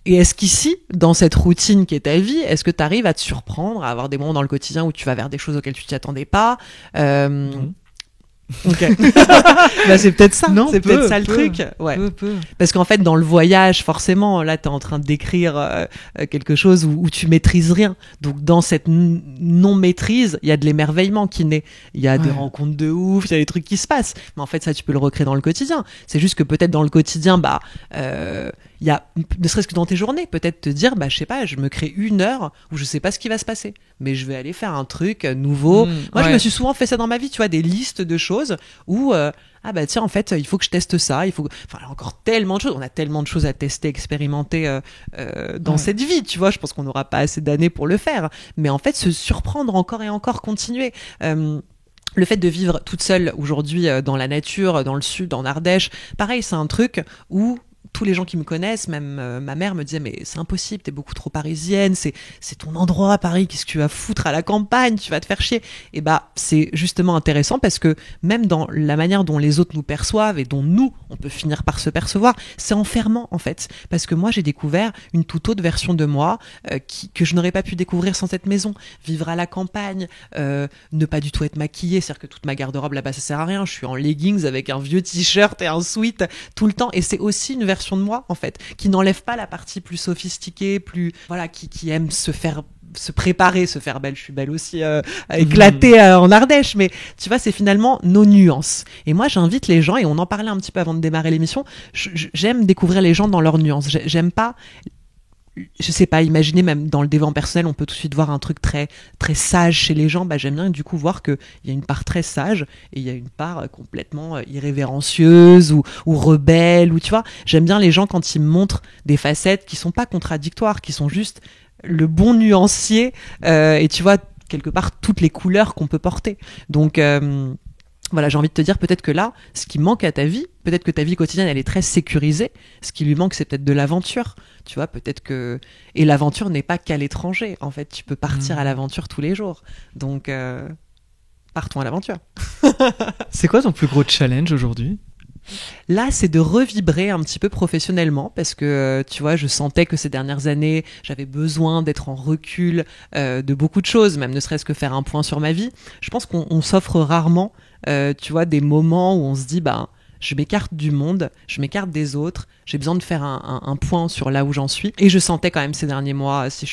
Speaker 2: Et est-ce qu'ici, dans cette routine qui est ta vie, est-ce que tu arrives à te surprendre, à avoir des moments dans le quotidien où tu vas vers des choses auxquelles tu t'y attendais pas Ok. C'est peut-être ça.
Speaker 3: Non,
Speaker 2: c'est peut-être ça le truc. Ouais.
Speaker 3: Peu.
Speaker 2: Parce qu'en fait, dans le voyage, forcément, là, t'es en train de décrire quelque chose où tu maîtrises rien. Donc, dans cette non-maîtrise, il y a de l'émerveillement qui naît. Il y a des rencontres de ouf, il y a des trucs qui se passent. Mais en fait, ça, tu peux le recréer dans le quotidien. C'est juste que peut-être dans le quotidien, il y a, ne serait-ce que dans tes journées, peut-être te dire, je sais pas, je me crée 1 heure où je sais pas ce qui va se passer, mais je vais aller faire un truc nouveau. Moi, je me suis souvent fait ça dans ma vie, tu vois, des listes de choses où, tiens, en fait, il faut que je teste ça, il y a encore tellement de choses, on a tellement de choses à tester, expérimenter dans cette vie, tu vois, je pense qu'on n'aura pas assez d'années pour le faire, mais en fait, se surprendre encore et encore, continuer. Le fait de vivre toute seule aujourd'hui dans la nature, dans le sud, en Ardèche, pareil, c'est un truc où tous les gens qui me connaissent, même ma mère me disait mais c'est impossible, t'es beaucoup trop parisienne, c'est ton endroit Paris, qu'est-ce que tu vas foutre à la campagne, tu vas te faire chier. Et c'est justement intéressant parce que même dans la manière dont les autres nous perçoivent et dont nous on peut finir par se percevoir, c'est enfermant en fait, parce que moi j'ai découvert une toute autre version de moi que je n'aurais pas pu découvrir sans cette maison. Vivre à la campagne, ne pas du tout être maquillée, c'est-à-dire que toute ma garde-robe là-bas ça sert à rien, je suis en leggings avec un vieux t-shirt et un sweat tout le temps, et c'est aussi une version de moi en fait qui n'enlève pas la partie plus sophistiquée, plus qui aime se préparer, se faire belle. Je suis belle aussi, éclatée en Ardèche, mais tu vois, c'est finalement nos nuances. Et moi, j'invite les gens, et on en parlait un petit peu avant de démarrer l'émission, j'aime découvrir les gens dans leurs nuances. J'aime pas, je sais pas, imaginer même dans le développement personnel, on peut tout de suite voir un truc très très sage chez les gens. J'aime bien du coup voir que il y a une part très sage et il y a une part complètement irrévérencieuse ou rebelle, ou tu vois. J'aime bien les gens quand ils me montrent des facettes qui sont pas contradictoires, qui sont juste le bon nuancier et tu vois quelque part toutes les couleurs qu'on peut porter. Donc voilà, j'ai envie de te dire peut-être que là, ce qui manque à ta vie, peut-être que ta vie quotidienne, elle est très sécurisée. Ce qui lui manque, c'est peut-être de l'aventure. Tu vois, peut-être que... Et l'aventure n'est pas qu'à l'étranger. En fait, tu peux partir à l'aventure tous les jours. Donc, partons à l'aventure.
Speaker 3: C'est quoi ton plus gros challenge aujourd'hui ?
Speaker 2: Là, c'est de revibrer un petit peu professionnellement parce que, tu vois, je sentais que ces dernières années, j'avais besoin d'être en recul de beaucoup de choses, même ne serait-ce que faire un point sur ma vie. Je pense qu'on s'offre rarement, tu vois, des moments où on se dit, bah, je m'écarte du monde, je m'écarte des autres, j'ai besoin de faire un point sur là où j'en suis. Et je sentais quand même ces derniers mois, si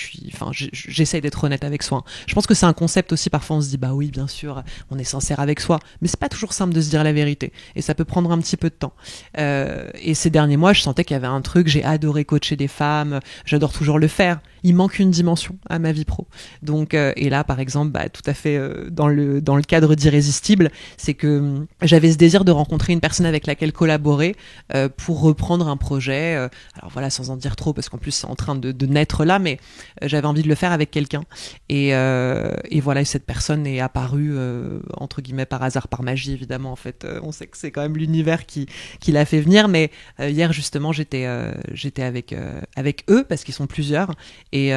Speaker 2: j'essaye d'être honnête avec soi. Je pense que c'est un concept aussi, parfois on se dit, bah oui, bien sûr, on est sincère avec soi. Mais c'est pas toujours simple de se dire la vérité. Et ça peut prendre un petit peu de temps. Et ces derniers mois, je sentais qu'il y avait un truc, j'ai adoré coacher des femmes, j'adore toujours le faire. Il manque une dimension à ma vie pro. Donc, et là, par exemple, bah, tout à fait dans le cadre d'Irrésistible, c'est que j'avais ce désir de rencontrer une personne avec laquelle collaborer pour reprendre un projet. Alors voilà, sans en dire trop, parce qu'en plus c'est en train de naître là, mais j'avais envie de le faire avec quelqu'un. Et voilà, cette personne est apparue entre guillemets par hasard, par magie évidemment. En fait, on sait que c'est quand même l'univers qui l'a fait venir. Mais hier justement, j'étais avec eux parce qu'ils sont plusieurs. Et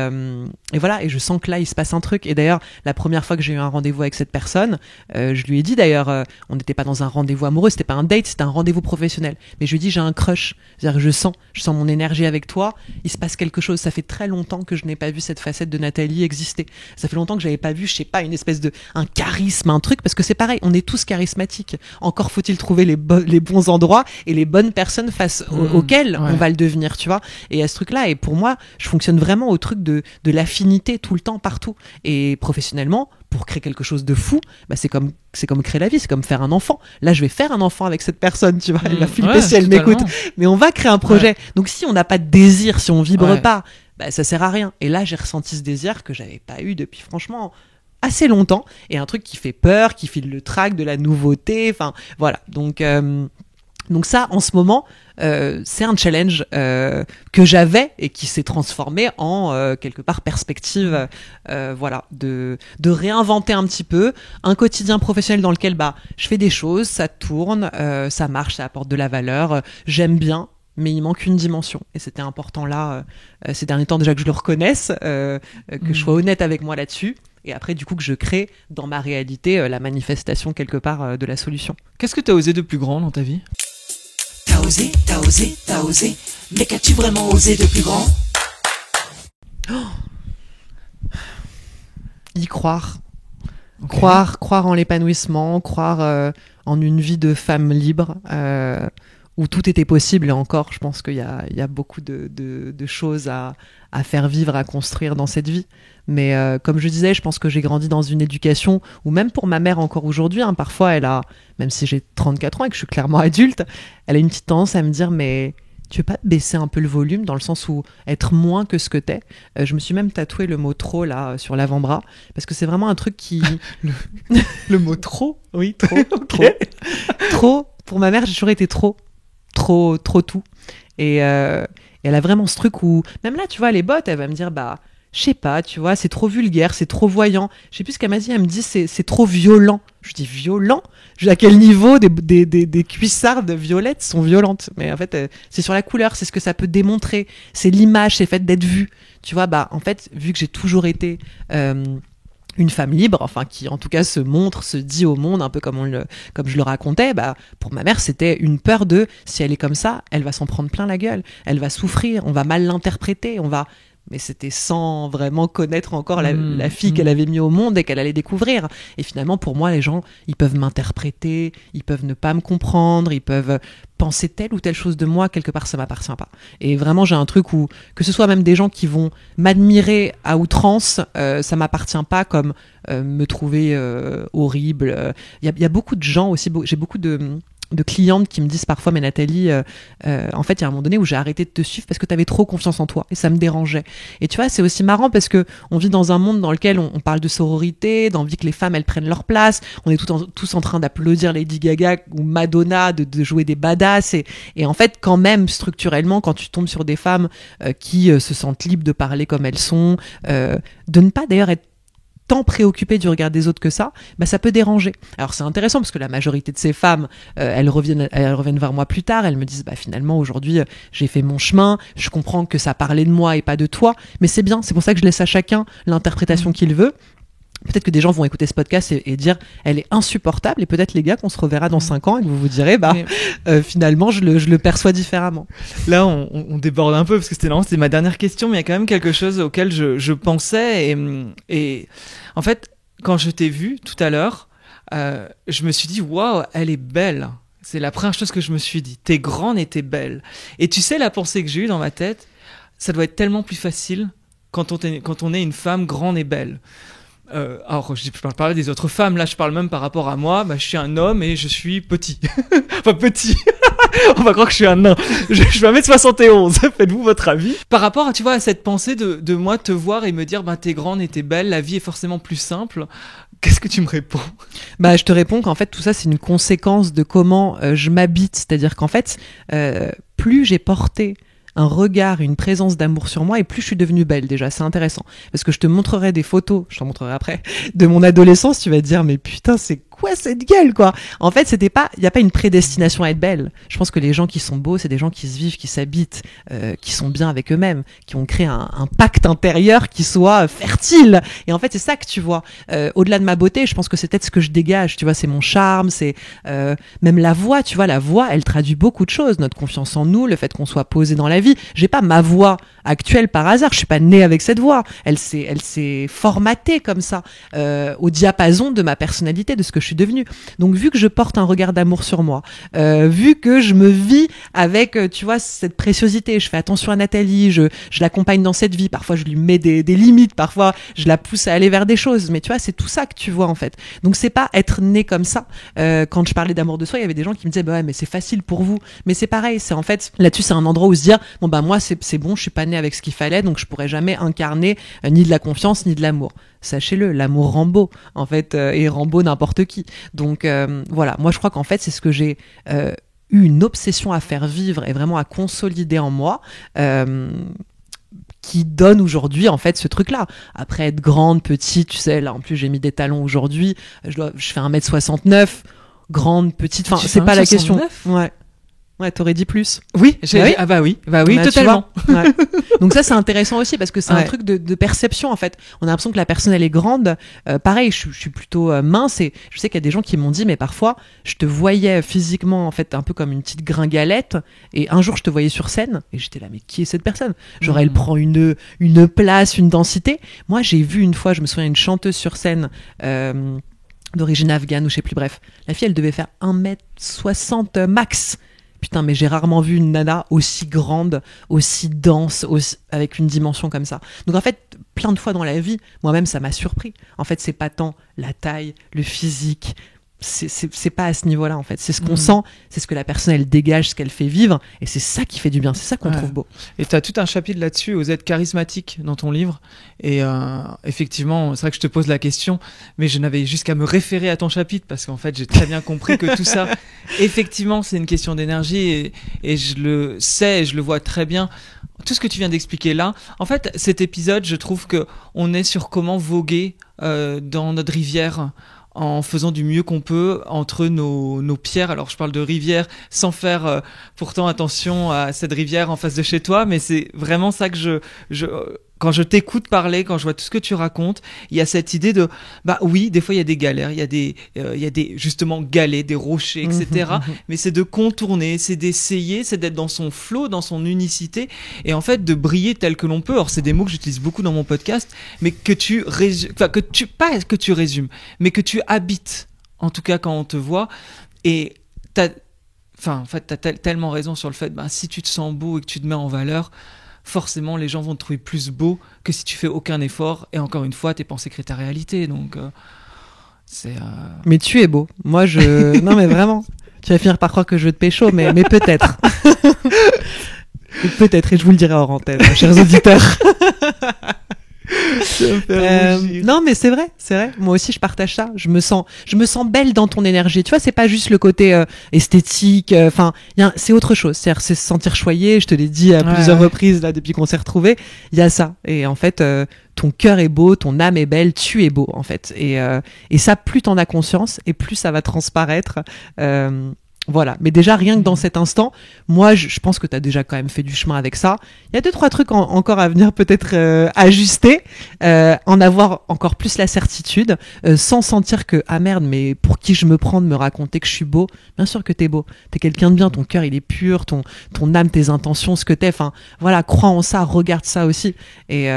Speaker 2: voilà, et je sens que là il se passe un truc. Et d'ailleurs, la première fois que j'ai eu un rendez-vous avec cette personne, je lui ai dit d'ailleurs, on n'était pas dans un rendez-vous amoureux, c'était pas un date, c'était un rendez-vous professionnel. Mais je lui ai dit, j'ai un crush, c'est-à-dire que je sens mon énergie avec toi, il se passe quelque chose. Ça fait très longtemps que je n'ai pas vu cette facette de Nathalie exister. Ça fait longtemps que j'avais pas vu, je sais pas, une espèce de un charisme, un truc, parce que c'est pareil, on est tous charismatiques. Encore faut-il trouver les bons endroits et les bonnes personnes face auxquelles on va le devenir, tu vois. Et à ce truc-là, et pour moi, je fonctionne vraiment au truc de l'affinité tout le temps, partout. Et professionnellement, pour créer quelque chose de fou, bah c'est comme créer la vie, c'est comme faire un enfant. Là, je vais faire un enfant avec cette personne, tu vois. Elle va flipper si elle m'écoute. Mais on va créer un projet. Donc si on n'a pas de désir, si on vibre pas, bah ça sert à rien. Et là, j'ai ressenti ce désir que j'avais pas eu depuis franchement assez longtemps, et un truc qui fait peur, qui file le trac de la nouveauté. Enfin, voilà. Donc ça, en ce moment, c'est un challenge que j'avais et qui s'est transformé en quelque part perspective, voilà, de réinventer un petit peu un quotidien professionnel dans lequel bah je fais des choses, ça tourne, ça marche, ça apporte de la valeur, j'aime bien. Mais il manque une dimension. Et c'était important là, ces derniers temps déjà que je le reconnaisse, que je sois honnête avec moi là-dessus. Et après, du coup, que je crée dans ma réalité la manifestation quelque part de la solution.
Speaker 3: Qu'est-ce que tu as osé de plus grand dans ta vie ?
Speaker 4: T'as osé, mais qu'as-tu vraiment osé de plus grand ?
Speaker 2: Y croire. Okay. Croire en l'épanouissement, croire en une vie de femme libre, où tout était possible. Et encore, je pense qu'il y a beaucoup de choses à faire vivre, à construire dans cette vie. Mais comme je disais, je pense que j'ai grandi dans une éducation où même pour ma mère encore aujourd'hui, hein, parfois elle a, même si j'ai 34 ans et que je suis clairement adulte, elle a une petite tendance à me dire mais tu veux pas baisser un peu le volume, dans le sens où être moins que ce que t'es. Je me suis même tatoué le mot trop là sur l'avant-bras parce que c'est vraiment un truc qui
Speaker 3: le mot trop.
Speaker 2: Oui, trop.
Speaker 3: Okay.
Speaker 2: Trop. Pour ma mère, j'ai toujours été trop tout. Et elle a vraiment ce truc où même là, tu vois, les bottes, elle va me dire bah je sais pas, tu vois, c'est trop vulgaire, c'est trop voyant. Je sais plus ce qu'elle m'a dit, elle me dit c'est trop violent. Je dis violent ? À quel niveau des cuissardes violettes sont violentes ? Mais en fait, c'est sur la couleur, c'est ce que ça peut démontrer. C'est l'image, c'est le fait d'être vue. Tu vois, bah en fait, vu que j'ai toujours été une femme libre, enfin qui en tout cas se montre, se dit au monde, un peu comme je le racontais, bah pour ma mère c'était une peur de si elle est comme ça, elle va s'en prendre plein la gueule, elle va souffrir, on va mal l'interpréter, mais c'était sans vraiment connaître encore la fille qu'elle avait mis au monde et qu'elle allait découvrir. Et finalement, pour moi, les gens, ils peuvent m'interpréter, ils peuvent ne pas me comprendre, ils peuvent penser telle ou telle chose de moi, quelque part, ça m'appartient pas. Et vraiment, j'ai un truc où, que ce soit même des gens qui vont m'admirer à outrance, ça m'appartient pas, comme me trouver horrible. Il y a beaucoup de gens aussi, j'ai beaucoup de clientes qui me disent parfois mais Nathalie en fait il y a un moment donné où j'ai arrêté de te suivre parce que t'avais trop confiance en toi et ça me dérangeait. Et tu vois, c'est aussi marrant parce que on vit dans un monde dans lequel on parle de sororité, d'envie que les femmes elles prennent leur place, on est tous en train d'applaudir Lady Gaga ou Madonna, de jouer des badass, et en fait quand même structurellement quand tu tombes sur des femmes qui se sentent libres de parler comme elles sont, de ne pas d'ailleurs être tant préoccupée du regard des autres que ça, bah ça peut déranger. Alors c'est intéressant parce que la majorité de ces femmes, elles reviennent vers moi plus tard, elles me disent bah finalement aujourd'hui j'ai fait mon chemin, je comprends que ça parlait de moi et pas de toi, mais c'est bien, c'est pour ça que je laisse à chacun l'interprétation qu'il veut. peut-être que des gens vont écouter ce podcast et dire elle est insupportable, et peut-être les gars qu'on se reverra dans 5 ans et que vous vous direz finalement je le perçois différemment.
Speaker 3: Là on déborde un peu parce que c'était ma dernière question, mais il y a quand même quelque chose auquel je pensais et en fait quand je t'ai vu tout à l'heure, je me suis dit waouh, elle est belle. C'est la première chose que je me suis dit. T'es grande et t'es belle. Et tu sais, la pensée que j'ai eue dans ma tête, ça doit être tellement plus facile quand on est une femme grande et belle. Alors, je parle pas des autres femmes, là, je parle même par rapport à moi. Je suis un homme et je suis petit. Enfin, petit. On va croire que je suis un nain. Je fais 1m71. Faites-vous votre avis. Par rapport à, tu vois, à cette pensée de moi te voir et me dire, t'es grande et t'es belle, la vie est forcément plus simple. Qu'est-ce que tu me réponds ?
Speaker 2: Je te réponds qu'en fait, tout ça, c'est une conséquence de comment je m'habite. C'est-à-dire qu'en fait, plus j'ai porté un regard, une présence d'amour sur moi, et plus je suis devenue belle. Déjà, c'est intéressant. Parce que je te montrerai des photos, je t'en montrerai après, de mon adolescence, tu vas te dire, mais putain, c'est quoi cette gueule, quoi? En fait, il n'y a pas une prédestination à être belle. Je pense que les gens qui sont beaux, c'est des gens qui se vivent, qui s'habitent, qui sont bien avec eux-mêmes, qui ont créé un pacte intérieur qui soit fertile. Et en fait, c'est ça que tu vois. Au-delà de ma beauté, je pense que c'est peut-être ce que je dégage, tu vois, c'est mon charme, c'est même la voix, tu vois, la voix, elle traduit beaucoup de choses, notre confiance en nous, le fait qu'on soit posé dans la vie. J'ai pas ma voix actuelle par hasard, je suis pas née avec cette voix. Elle s'est formatée comme ça, au diapason de ma personnalité, de ce que je suis devenue. Donc vu que je porte un regard d'amour sur moi, vu que je me vis avec, tu vois, cette préciosité, je fais attention à Nathalie, je l'accompagne dans cette vie, parfois je lui mets des limites, parfois je la pousse à aller vers des choses, mais tu vois, c'est tout ça que tu vois en fait. Donc c'est pas être né comme ça. Quand je parlais d'amour de soi, il y avait des gens qui me disaient ouais, mais c'est facile pour vous. Mais c'est pareil, c'est en fait là-dessus, c'est un endroit où se dire moi c'est bon, je suis pas né avec ce qu'il fallait, donc je pourrais jamais incarner ni de la confiance ni de l'amour. Sachez-le, l'amour rend beau, en fait, et rend beau n'importe qui. Donc voilà, moi je crois qu'en fait c'est ce que j'ai eu une obsession à faire vivre et vraiment à consolider en moi, qui donne aujourd'hui en fait ce truc-là. Après être grande, petite, tu sais, là en plus j'ai mis des talons aujourd'hui, je fais 1m69, grande, petite, enfin c'est pas la question. Ouais, t'aurais dit plus.
Speaker 3: Oui,
Speaker 2: oui.
Speaker 3: Oui, totalement.
Speaker 2: Ouais. Donc ça, c'est intéressant aussi parce que c'est un truc de perception en fait. On a l'impression que la personne elle est grande. Pareil, je suis plutôt mince et je sais qu'il y a des gens qui m'ont dit mais parfois je te voyais physiquement en fait un peu comme une petite gringalette et un jour je te voyais sur scène et j'étais là mais qui est cette personne ? Genre elle prend une place, une densité. Moi j'ai vu une fois, je me souviens, une chanteuse sur scène. D'origine afghane ou je sais plus, bref. La fille elle devait faire 1m60 max. Putain, mais j'ai rarement vu une nana aussi grande, aussi dense, avec une dimension comme ça. Donc en fait, plein de fois dans la vie, moi-même, ça m'a surpris. En fait, c'est pas tant la taille, le physique, c'est pas à ce niveau-là, en fait. C'est ce qu'on sent, c'est ce que la personne, elle dégage, ce qu'elle fait vivre, et c'est ça qui fait du bien, c'est ça qu'on trouve beau.
Speaker 3: Et t'as tout un chapitre là-dessus, aux êtres charismatiques, dans ton livre, et effectivement, c'est vrai que je te pose la question, mais je n'avais juste qu'à me référer à ton chapitre, parce qu'en fait, j'ai très bien compris que tout ça, effectivement, c'est une question d'énergie, et je le sais, et je le vois très bien. Tout ce que tu viens d'expliquer là, en fait, cet épisode, je trouve que on est sur comment voguer dans notre rivière, en faisant du mieux qu'on peut entre nos pierres. Alors je parle de rivière sans faire pourtant attention à cette rivière en face de chez toi, mais c'est vraiment ça que quand je t'écoute parler, quand je vois tout ce que tu racontes, il y a cette idée de oui, des fois il y a des galères, il y a des justement galets, des rochers, etc. Mais c'est de contourner, c'est d'essayer, c'est d'être dans son flow, dans son unicité, et en fait de briller tel que l'on peut. Alors c'est des mots que j'utilise beaucoup dans mon podcast, mais que tu résumes, mais que tu habites, en tout cas quand on te voit, et t'as tellement raison sur le fait, si tu te sens beau et que tu te mets en valeur, forcément les gens vont te trouver plus beau que si tu fais aucun effort, et encore une fois tes pensées créent ta réalité, donc c'est
Speaker 2: mais tu es beau, moi non mais vraiment tu vas finir par croire que je veux te pécho, mais peut-être peut-être, et je vous le dirai hors antenne, chers auditeurs. Non mais c'est vrai, moi aussi je partage ça, je me sens belle dans ton énergie, tu vois, c'est pas juste le côté esthétique, c'est autre chose, c'est se sentir choyé, je te l'ai dit à plusieurs reprises là depuis qu'on s'est retrouvés, il y a ça, et en fait ton cœur est beau, ton âme est belle, tu es beau en fait, et ça, plus t'en as conscience et plus ça va transparaître. Voilà, mais déjà rien que dans cet instant, moi je pense que tu as déjà quand même fait du chemin avec ça. Il y a 2-3 trucs encore à venir peut-être ajuster, en avoir encore plus la certitude, sans sentir que ah merde, mais pour qui je me prends de me raconter que je suis beau. Bien sûr que t'es beau, t'es quelqu'un de bien, ton cœur il est pur, ton âme, tes intentions, ce que t'es, enfin voilà, crois en ça, regarde ça aussi, et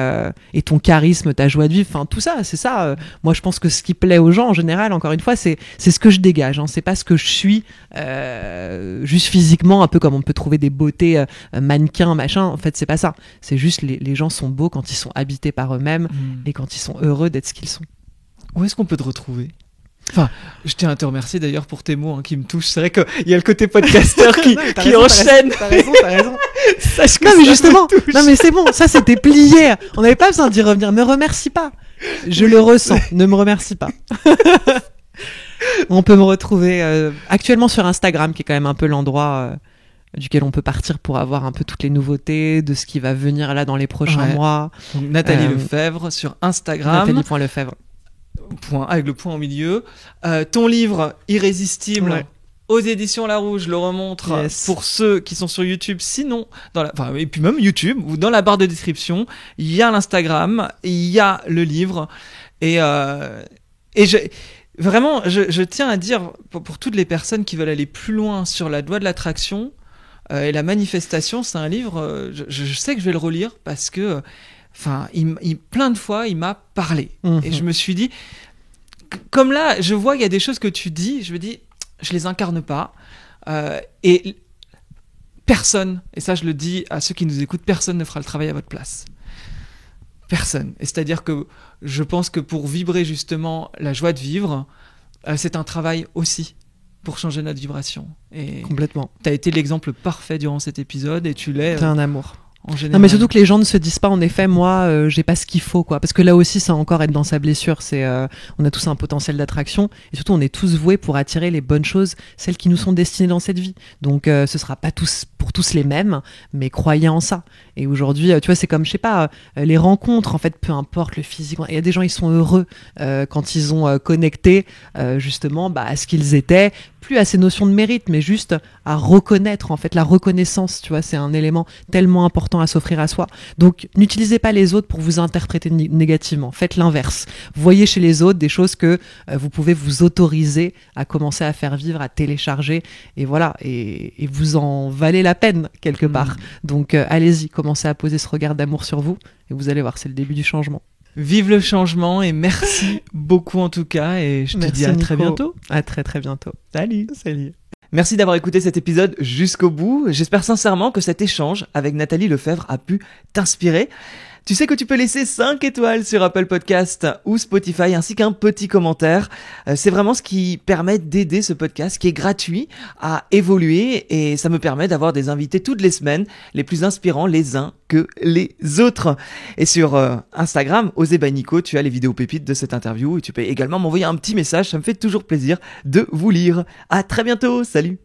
Speaker 2: ton charisme, ta joie de vivre, enfin tout ça, c'est ça. Moi je pense que ce qui plaît aux gens en général, encore une fois, c'est ce que je dégage, hein, c'est pas ce que je suis. Juste physiquement, un peu comme on peut trouver des beautés mannequins, machin. En fait, c'est pas ça. C'est juste les gens sont beaux quand ils sont habités par eux-mêmes et quand ils sont heureux d'être ce qu'ils sont.
Speaker 3: Où est-ce qu'on peut te retrouver ? Enfin, je tiens à te remercier d'ailleurs pour tes mots, hein, qui me touchent. C'est vrai qu'il y a le côté podcasteur qui enchaîne.
Speaker 2: T'as raison. Non mais justement, non mais c'est bon, ça c'était plié. On n'avait pas besoin d'y revenir. Me remercie pas. Je le ressens. Ne me remercie pas. On peut me retrouver actuellement sur Instagram, qui est quand même un peu l'endroit duquel on peut partir pour avoir un peu toutes les nouveautés de ce qui va venir là dans les prochains mois.
Speaker 3: Donc, Nathalie Lefebvre sur Instagram.
Speaker 2: Nathalie.Lefebvre.
Speaker 3: Avec le point au milieu. Ton livre Irrésistible aux éditions La Rouge, le remontre pour ceux qui sont sur YouTube. Sinon, et puis même YouTube, ou dans la barre de description, il y a l'Instagram, il y a le livre. Vraiment, je tiens à dire, pour toutes les personnes qui veulent aller plus loin sur la loi de l'attraction et la manifestation, c'est un livre, je sais que je vais le relire parce que, plein de fois, il m'a parlé. Et je me suis dit, comme là, je vois qu'il y a des choses que tu dis, je me dis, je les incarne pas. Et personne, et ça je le dis à ceux qui nous écoutent, personne ne fera le travail à votre place. Personne. Et c'est-à-dire que je pense que pour vibrer justement la joie de vivre, c'est un travail aussi pour changer notre vibration. Et
Speaker 2: complètement.
Speaker 3: T'as été l'exemple parfait durant cet épisode et tu l'es.
Speaker 2: T'es un amour.
Speaker 3: En général.
Speaker 2: Non mais surtout que les gens ne se disent pas en effet moi j'ai pas ce qu'il faut quoi, parce que là aussi c'est encore être dans sa blessure, c'est on a tous un potentiel d'attraction et surtout on est tous voués pour attirer les bonnes choses, celles qui nous sont destinées dans cette vie, donc ce sera pas pour tous les mêmes, mais croyez en ça. Et aujourd'hui tu vois, c'est comme je sais pas les rencontres, en fait peu importe le physique, il y a des gens ils sont heureux quand ils ont connecté justement à ce qu'ils étaient, plus à ces notions de mérite mais juste à reconnaître, en fait la reconnaissance, tu vois, c'est un élément tellement important à s'offrir à soi. Donc n'utilisez pas les autres pour vous interpréter négativement, faites l'inverse. Voyez chez les autres des choses que vous pouvez vous autoriser à commencer à faire vivre, à télécharger, et voilà, et vous en valez la peine quelque part. Donc allez-y, commencez à poser ce regard d'amour sur vous et vous allez voir, c'est le début du changement.
Speaker 3: Vive le changement et merci beaucoup en tout cas, et je te dis à très bientôt.
Speaker 2: À très très bientôt.
Speaker 3: Salut.
Speaker 1: Merci d'avoir écouté cet épisode jusqu'au bout. J'espère sincèrement que cet échange avec Nathalie Lefebvre a pu t'inspirer. Tu sais que tu peux laisser 5 étoiles sur Apple Podcast ou Spotify ainsi qu'un petit commentaire. C'est vraiment ce qui permet d'aider ce podcast qui est gratuit à évoluer, et ça me permet d'avoir des invités toutes les semaines, les plus inspirants les uns que les autres. Et sur Instagram, Osez by Nico, tu as les vidéos pépites de cette interview et tu peux également m'envoyer un petit message, ça me fait toujours plaisir de vous lire. À très bientôt, salut!